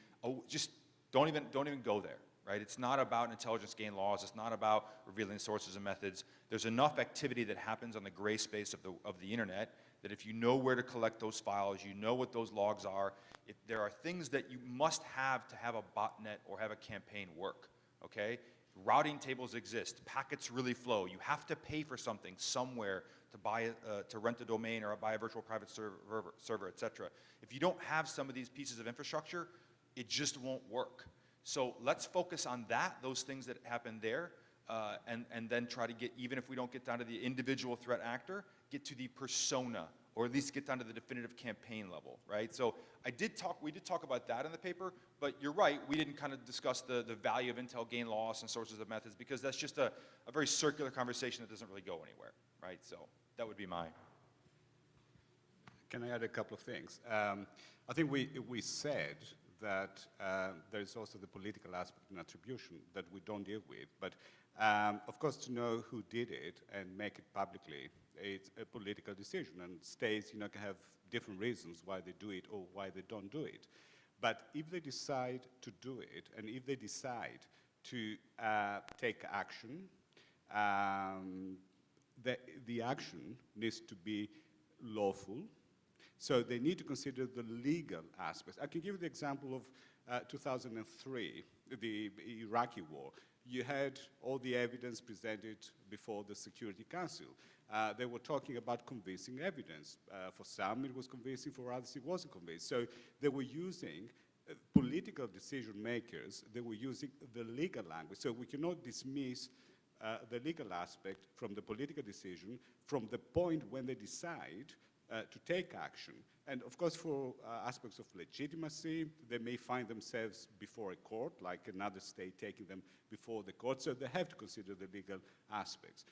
Speaker 3: just don't even go there, right? It's not about intelligence gain laws. It's not about revealing sources and methods. There's enough activity that happens on the gray space of the internet that if you know where to collect those files, you know what those logs are, if there are things that you must have to have a botnet or have a campaign work, okay? Routing tables exist. Packets really flow. You have to pay for something somewhere to buy, to rent a domain or buy a virtual private server, et cetera. If you don't have some of these pieces of infrastructure, it just won't work. So let's focus on those things that happen there, and then try to get, even if we don't get down to the individual threat actor, get to the persona, or at least get down to the definitive campaign level, right? So we did talk about that in the paper, but you're right, we didn't kind of discuss the value of intel gain loss and sources of methods, because that's just a very circular conversation that doesn't really go anywhere, right? So that would be my.
Speaker 2: Can I add a couple of things? I think we said that there is also the political aspect in attribution that we don't deal with, but of course to know who did it and make it publicly, it's a political decision, and states, can have different reasons why they do it or why they don't do it. But if they decide to do it, and if they decide to take action, the action needs to be lawful. So they need to consider the legal aspects. I can give you the example of 2003, the Iraqi war. You had all the evidence presented before the Security Council. They were talking about convincing evidence. For some it was convincing, for others it wasn't convincing. So they were using political decision makers, they were using the legal language. So we cannot dismiss the legal aspect from the political decision from the point when they decide to take action. And of course, for aspects of legitimacy, they may find themselves before a court, like another state taking them before the court, so they have to consider the legal aspects.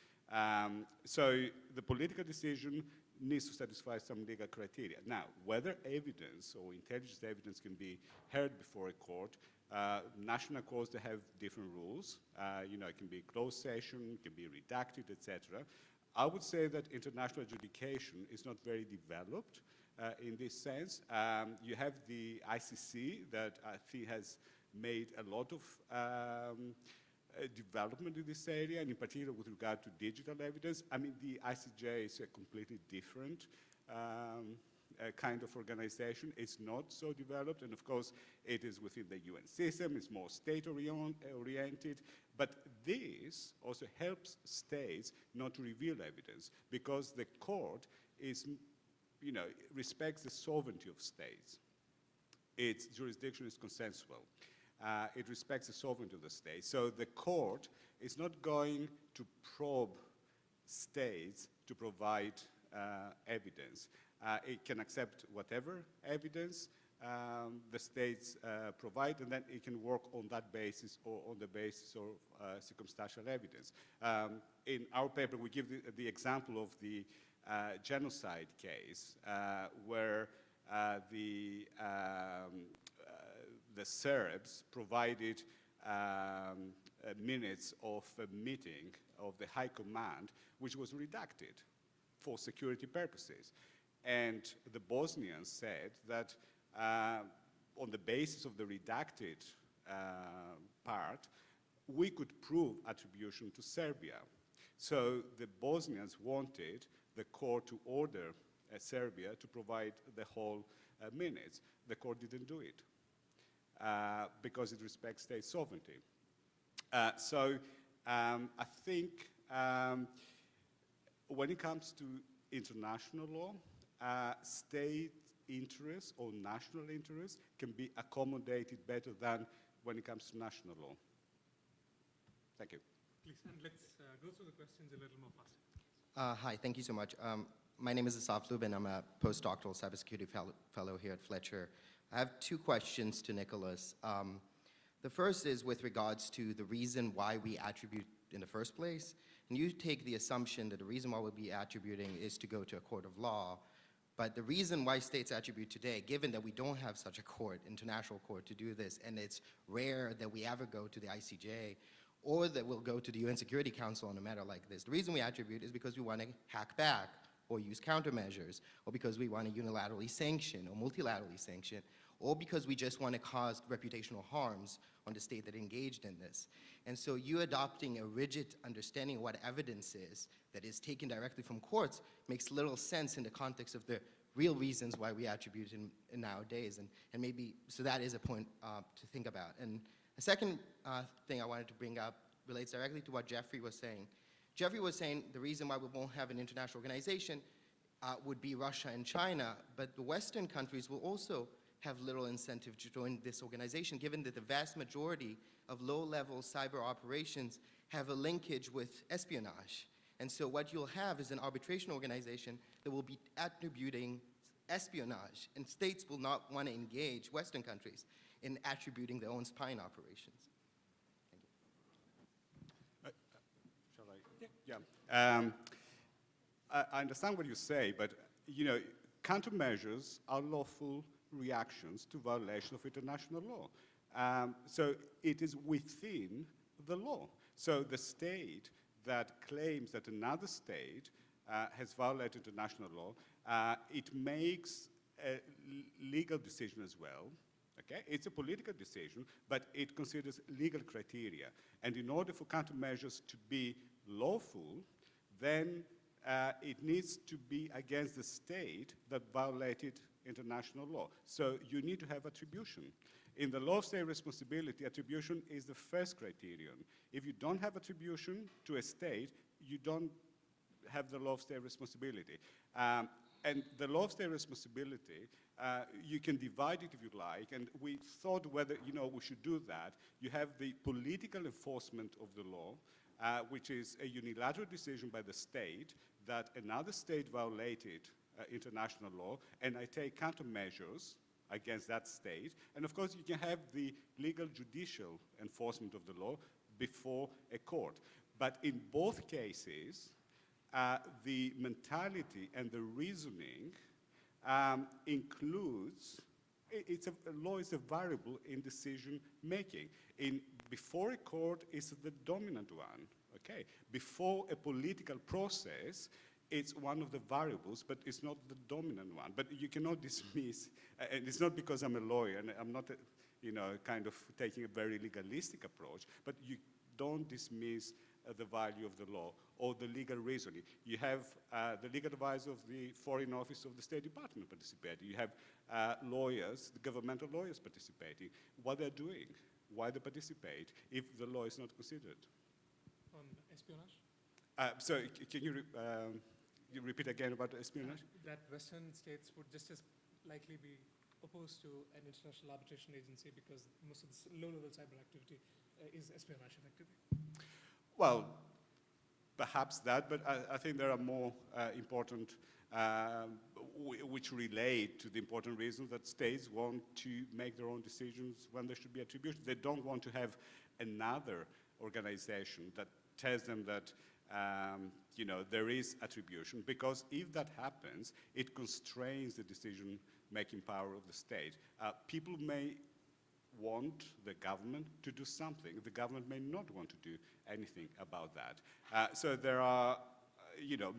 Speaker 2: So the political decision needs to satisfy some legal criteria. Now, whether evidence or intelligence evidence can be heard before a court, national courts, they have different rules. It can be closed session, it can be redacted, etc. I would say that international adjudication is not very developed in this sense. You have the ICC that I think has made a lot of development in this area, and in particular with regard to digital evidence. I mean, the ICJ is a completely different kind of organization. It's not so developed, and of course, it is within the UN system. It's more state-oriented, but this also helps states not to reveal evidence, because the court is, respects the sovereignty of states. Its jurisdiction is consensual. It respects the sovereignty of the state. So the court is not going to probe states to provide evidence. It can accept whatever evidence the states provide, and then it can work on that basis or on the basis of circumstantial evidence. In our paper, we give the example of the genocide case where the Serbs provided minutes of a meeting of the High Command, which was redacted for security purposes. And the Bosnians said that on the basis of the redacted part, we could prove attribution to Serbia. So the Bosnians wanted the court to order Serbia to provide the whole minutes. The court didn't do it because it respects state sovereignty. So I think when it comes to international law, state interests or national interests can be accommodated better than when it comes to national law. Thank you.
Speaker 1: Please, and let's go through the questions a little more faster.
Speaker 6: Hi, thank you so much. My name is Asaf Lubin. I'm a postdoctoral cybersecurity fellow here at Fletcher. I have two questions to Nicholas. The first is with regards to the reason why we attribute in the first place. And you take the assumption that the reason why we'll be attributing is to go to a court of law. But the reason why states attribute today, given that we don't have such a court, international court, to do this, and it's rare that we ever go to the ICJ, or that we'll go to the UN Security Council on a matter like this. The reason we attribute is because we want to hack back, or use countermeasures, or because we want to unilaterally sanction, or multilaterally sanction, or because we just want to cause reputational harms on the state that engaged in this. And so you adopting a rigid understanding of what evidence is that is taken directly from courts makes little sense in the context of the real reasons why we attribute in nowadays. And maybe, so that is a point to think about. And a second thing I wanted to bring up relates directly to what Jeffery was saying. Jeffery was saying the reason why we won't have an international organization would be Russia and China, but the Western countries will also have little incentive to join this organization, given that the vast majority of low-level cyber operations have a linkage with espionage. And so what you'll have is an arbitration organization that will be attributing espionage, and states will not want to engage, Western countries, in attributing their own spying operations. Thank you.
Speaker 2: Shall I? Yeah. I understand what you say, but countermeasures are lawful reactions to violation of international law. So it is within the law. So the state that claims that another state has violated international law, it makes a legal decision as well. Okay? It's a political decision, but it considers legal criteria. And in order for countermeasures to be lawful, then it needs to be against the state that violated international law. So you need to have attribution. In the law of state responsibility, attribution is the first criterion. If you don't have attribution to a state, you don't have the law of state responsibility. And the law of state responsibility, you can divide it if you like, and we thought whether we should do that. You have the political enforcement of the law, which is a unilateral decision by the state that another state violated international law, and I take countermeasures against that state. And of course, you can have the legal judicial enforcement of the law before a court. But in both cases, the mentality and the reasoning includes, law is a variable in decision making. Before a court is the dominant one, okay? Before a political process, it's one of the variables, but it's not the dominant one. But you cannot dismiss, and it's not because I'm a lawyer, and I'm not, kind of taking a very legalistic approach, but you don't dismiss the value of the law or the legal reasoning. You have the legal advisor of the Foreign Office of the State Department participating. You have lawyers, the governmental lawyers participating. What they're doing, why they participate, if the law is not considered.
Speaker 1: On espionage?
Speaker 2: So can you repeat again about espionage?
Speaker 1: That Western states would just as likely be opposed to an international arbitration agency because most of the low-level cyber activity is espionage effectively.
Speaker 2: Well, perhaps that, but I think there are more important, which relate to the important reasons that states want to make their own decisions when there should be attribution. They don't want to have another organization that tells them that there is attribution, because if that happens, it constrains the decision-making power of the state. People may want the government to do something. The government may not want to do anything about that. So there are,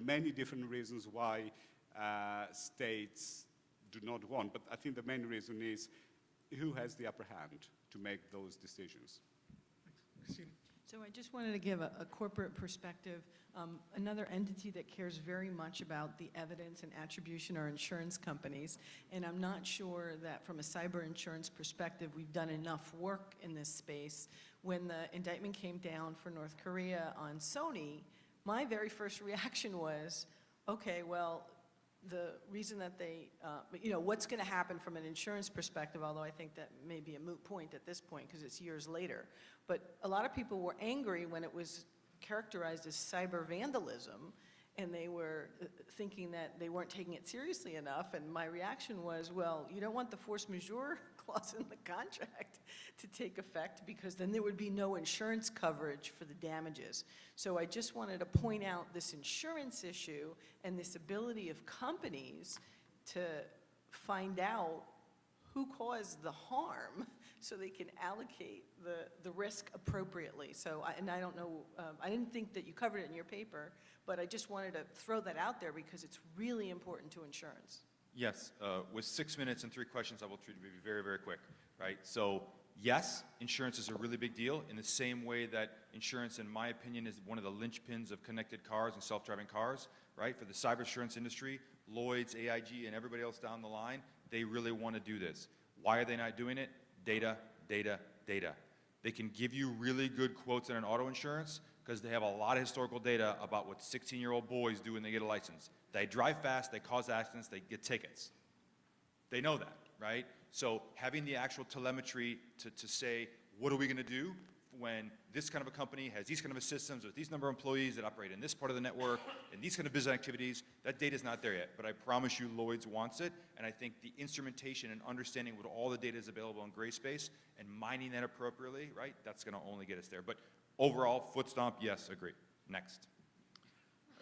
Speaker 2: many different reasons why states do not want, but I think the main reason is who has the upper hand to make those decisions.
Speaker 1: Christine.
Speaker 7: So I just wanted to give a corporate perspective. Another entity that cares very much about the evidence and attribution are insurance companies. And I'm not sure that from a cyber insurance perspective, we've done enough work in this space. When the indictment came down for North Korea on Sony, my very first reaction was, okay, well, the reason that they, what's going to happen from an insurance perspective, although I think that may be a moot point at this point because it's years later. But a lot of people were angry when it was characterized as cyber vandalism, and they were thinking that they weren't taking it seriously enough, and my reaction was, well, you don't want the force majeure clause in the contract to take effect, because then there would be no insurance coverage for the damages. So I just wanted to point out this insurance issue and this ability of companies to find out who caused the harm so they can allocate the risk appropriately. So, I don't know, I didn't think that you covered it in your paper, but I just wanted to throw that out there because it's really important to insurance.
Speaker 3: Yes, with 6 minutes and 3 questions, I will try to be very, very quick, right? So yes, insurance is a really big deal in the same way that insurance, in my opinion, is one of the linchpins of connected cars and self-driving cars, right? For the cyber insurance industry, Lloyd's, AIG, and everybody else down the line, they really want to do this. Why are they not doing it? Data, data, data. They can give you really good quotes on an auto insurance because they have a lot of historical data about what 16-year-old boys do when they get a license. They drive fast, they cause accidents, they get tickets. They know that, right? So having the actual telemetry to say, what are we going to do when this kind of a company has these kind of systems with these number of employees that operate in this part of the network and these kind of business activities, that data is not there yet. But I promise you Lloyd's wants it, and I think the instrumentation and understanding what all the data is available in gray space and mining that appropriately, right, that's going to only get us there. But overall, foot stomp, yes, agree. Next.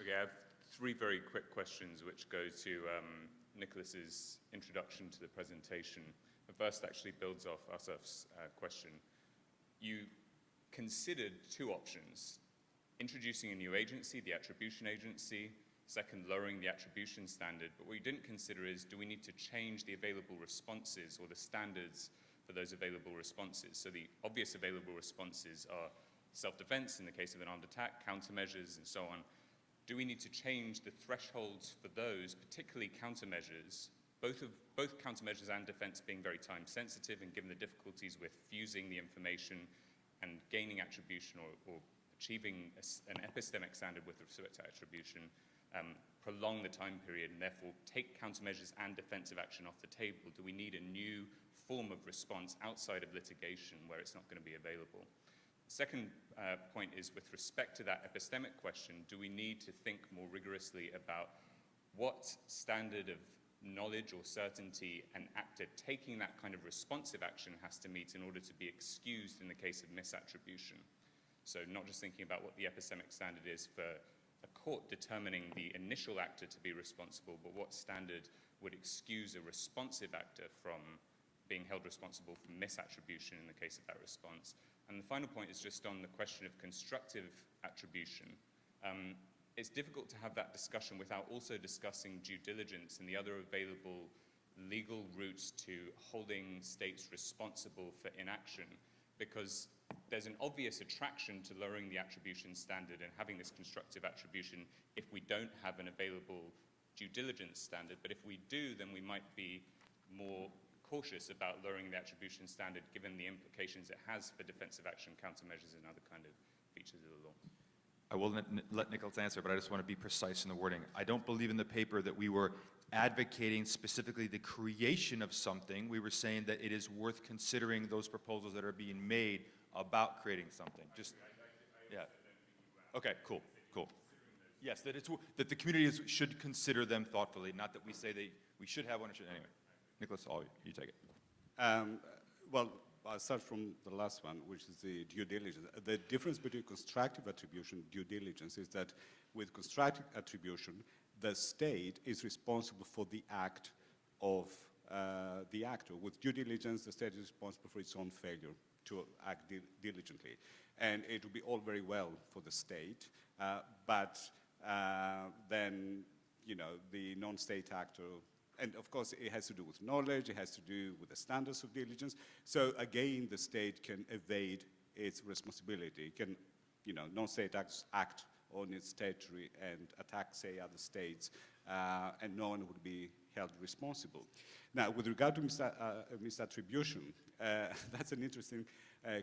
Speaker 8: Okay, I have 3 very quick questions which go to Nicholas's introduction to the presentation. The first actually builds off Asaf's question. You considered 2 options: introducing a new agency, the Attribution Agency; second, lowering the attribution standard. But what you didn't consider is, do we need to change the available responses or the standards for those available responses? So the obvious available responses are self-defense in the case of an armed attack, countermeasures, and so on. Do we need to change the thresholds for those, particularly countermeasures, both countermeasures and defense being very time sensitive, and given the difficulties with fusing the information and gaining attribution or achieving an epistemic standard with respect to attribution, prolong the time period and therefore take countermeasures and defensive action off the table? Do we need a new form of response outside of litigation where it's not going to be available? Second point is, with respect to that epistemic question, do we need to think more rigorously about what standard of knowledge or certainty an actor taking that kind of responsive action has to meet in order to be excused in the case of misattribution? So not just thinking about what the epistemic standard is for a court determining the initial actor to be responsible, but what standard would excuse a responsive actor from being held responsible for misattribution in the case of that response. And the final point is just on the question of constructive attribution. It's difficult to have that discussion without also discussing due diligence and the other available legal routes to holding states responsible for inaction, because there's an obvious attraction to lowering the attribution standard and having this constructive attribution if we don't have an available due diligence standard. But if we do, then we might be more cautious about lowering the attribution standard given the implications it has for defensive action, countermeasures, and other kind of features of the law.
Speaker 3: I will let Nicholas answer, but I just want to be precise in the wording. I don't believe in the paper that we were advocating specifically the creation of something. We were saying that it is worth considering those proposals that are being made about creating something. Just, yeah. Okay, cool, cool. Yes, that the community should consider them thoughtfully, not that we say we should have one or should. Anyway, Nicholas, you take it.
Speaker 2: Well, I'll start from the last one, which is the due diligence. The difference between constructive attribution and due diligence is that with constructive attribution, the state is responsible for the act of the actor. With due diligence, the state is responsible for its own failure to act diligently. And it will be all very well for the state, but then, you know, the non-state actor, and of course it has to do with knowledge, it has to do with the standards of diligence. So again, the state can evade its responsibility. It can, you know, non-state actors act on its territory and attack, say, other states, and no one would be held responsible. Now, with regard to misattribution, that's an interesting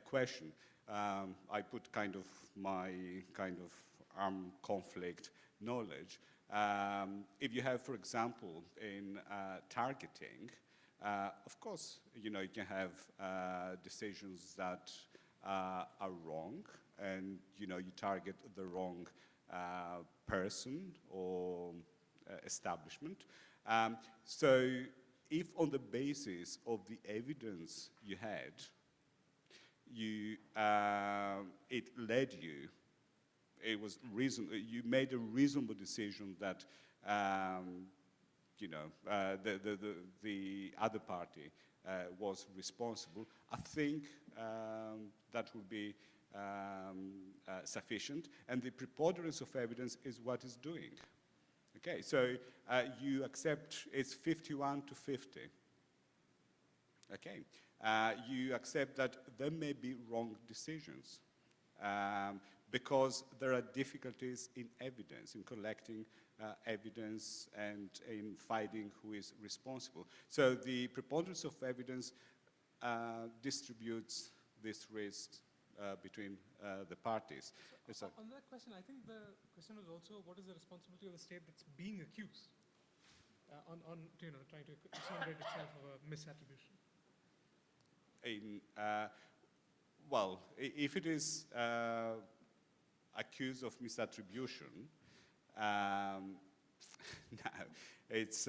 Speaker 2: question. I put kind of my armed conflict knowledge. If you have, for example, in targeting, of course, you know, you can have decisions that are wrong, and you know, you target the wrong person or establishment. So if on the basis of the evidence you had, it led you, you made a reasonable decision that the other party was responsible, I think that would be sufficient, and the preponderance of evidence is what it's doing. Okay, so you accept it's 51 to 50. Okay, you accept that there may be wrong decisions because there are difficulties in evidence, in collecting evidence and in finding who is responsible. So the preponderance of evidence distributes this risk between the parties.
Speaker 1: So on that question, I think the question was also what is the responsibility of the state that's being accused on trying to exonerate itself of a misattribution?
Speaker 2: Well, if it is accused of misattribution, no, it's.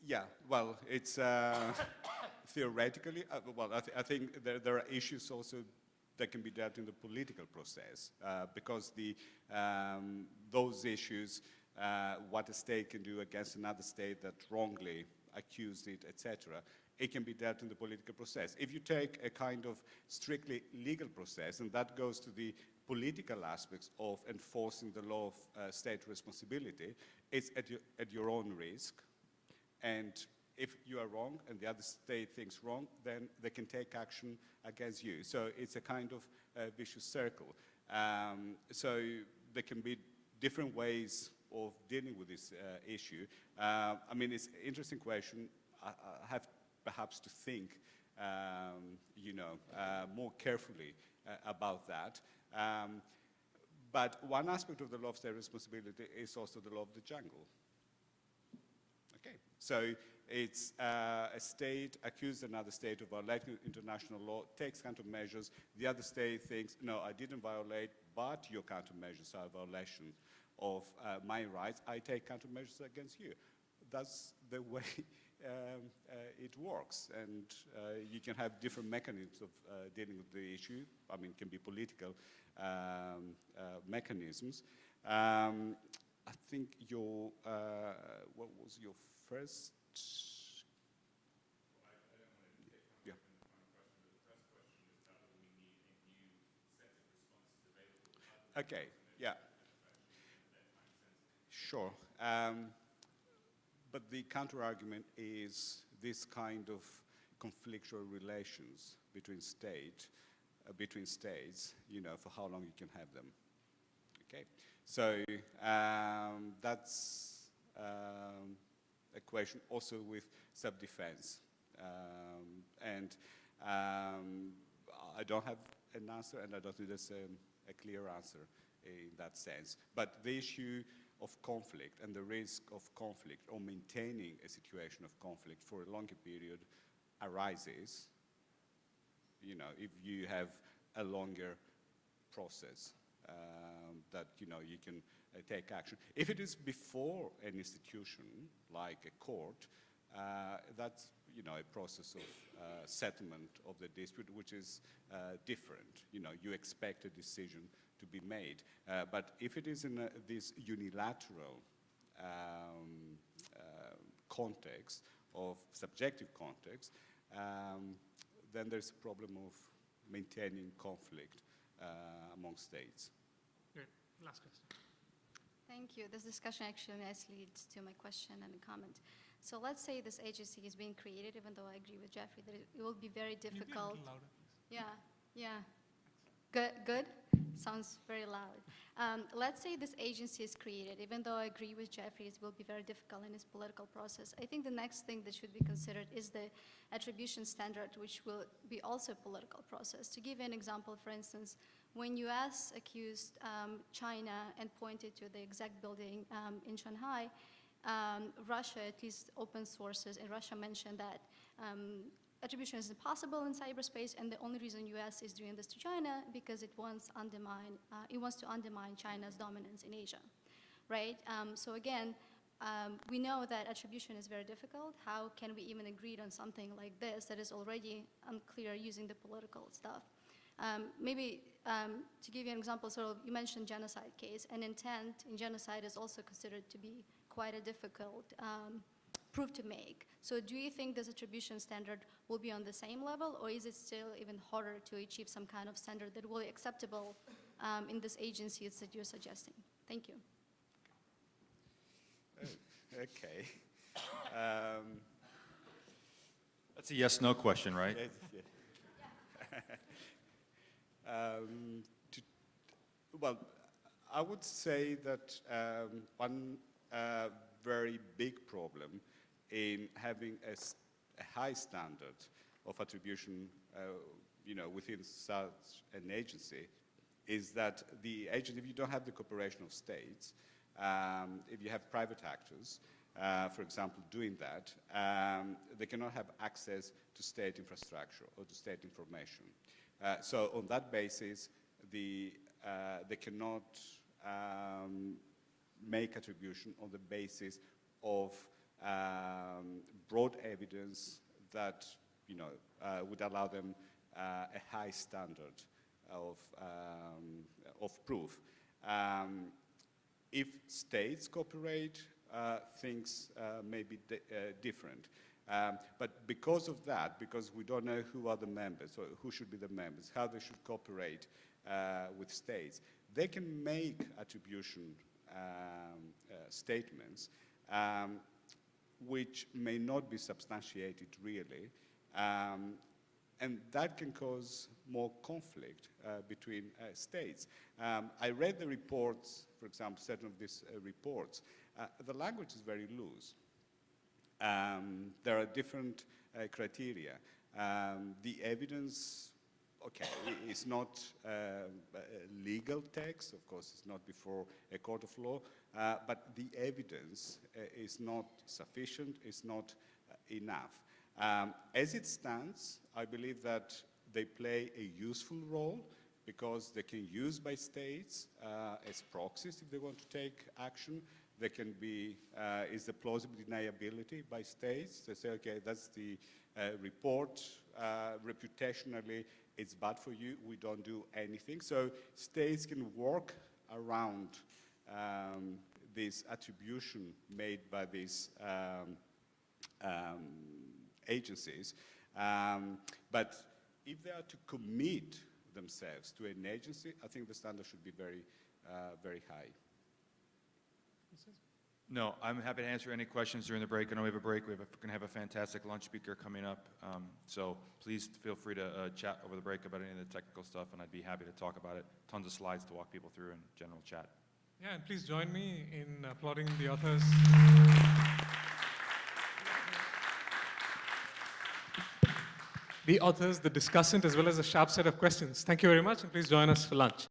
Speaker 2: Yeah, well, it's theoretically, I think there are issues also that can be dealt in the political process because those issues, what a state can do against another state that wrongly accused it, etc., it can be dealt in the political process. If you take a kind of strictly legal process, and that goes to the political aspects of enforcing the law of state responsibility, it's at your own risk. And if you are wrong and the other state thinks wrong, then they can take action against you. So it's a kind of vicious circle. So there can be different ways of dealing with this issue. I mean, it's an interesting question. I have perhaps to think, more carefully about that. But one aspect of the law of state responsibility is also the law of the jungle. Okay, so it's a state accused another state of violating international law, takes countermeasures. The other state thinks, no, I didn't violate, but your countermeasures are a violation of my rights. I take countermeasures against you. That's the way it works. And you can have different mechanisms of dealing with the issue. I mean, it can be political mechanisms. I think your, what was your first? Yeah. Okay, yeah. Sure. But the counter-argument is this kind of conflictual relations between states, for how long you can have them. Okay. So that's a question also with self-defense. And I don't have an answer, and I don't think there's a clear answer in that sense. But the issue of conflict and the risk of conflict or maintaining a situation of conflict for a longer period arises, if you have a longer process. That you can take action. If it is before an institution like a court, that's a process of settlement of the dispute, which is different. You expect a decision to be made, but if it is in this unilateral context of subjective context, then there's a problem of maintaining conflict among states.
Speaker 1: Great. Last question.
Speaker 9: Thank you. This discussion actually nicely leads to my question and a comment. So let's say this agency is being created, even though I agree with Jeffrey that it will be very difficult.
Speaker 1: Can you be a little louder, please?
Speaker 9: Yeah, yeah. Good, good. Sounds very loud. Let's say this agency is created. Even though I agree with Jeffrey, it will be very difficult in his political process. I think the next thing that should be considered is the attribution standard, which will be also a political process. To give you an example, for instance, when US accused China and pointed to the exact building in Shanghai, Russia, at least open sources in Russia, mentioned that attribution is impossible in cyberspace, and the only reason US is doing this to China because it wants to undermine China's dominance in Asia, right? So again, we know that attribution is very difficult. How can we even agree on something like this that is already unclear using the political stuff? Maybe to give you an example, so you mentioned genocide case, and intent in genocide is also considered to be quite a difficult proof to make. So do you think this attribution standard will be on the same level, or is it still even harder to achieve some kind of standard that will be acceptable in this agency that you're suggesting? Thank you.
Speaker 2: Okay.
Speaker 3: That's a yes/no question, right?
Speaker 2: Yes, yeah. Well, I would say that one very big problem in having a high standard of attribution, within such an agency, is that the agency, if you don't have the cooperation of states, if you have private actors, for example, doing that, they cannot have access to state infrastructure or to state information. So on that basis, they cannot make attribution on the basis of broad evidence that would allow them a high standard of proof. If states cooperate, things may be different. But because of that, because we don't know who are the members, or who should be the members, how they should cooperate with states, they can make attribution statements which may not be substantiated really, and that can cause more conflict between states. I read the reports, for example, certain of these reports. The language is very loose. There are different criteria. The evidence, okay, it's not legal text, of course, it's not before a court of law, but the evidence is not sufficient, it's not enough. As it stands, I believe that they play a useful role because they can be used by states as proxies if they want to take action. There can be, is the plausible deniability by states. They say, okay, that's the report, reputationally, it's bad for you, we don't do anything. So states can work around this attribution made by these agencies. But if they are to commit themselves to an agency, I think the standard should be very, very high.
Speaker 3: No, I'm happy to answer any questions during the break. I know we have a break. We're going to have a fantastic lunch speaker coming up. So please feel free to chat over the break about any of the technical stuff, and I'd be happy to talk about it. Tons of slides to walk people through and general chat.
Speaker 1: Yeah, and please join me in applauding the authors. The authors, the discussant, as well as a sharp set of questions. Thank you very much, and please join us for lunch.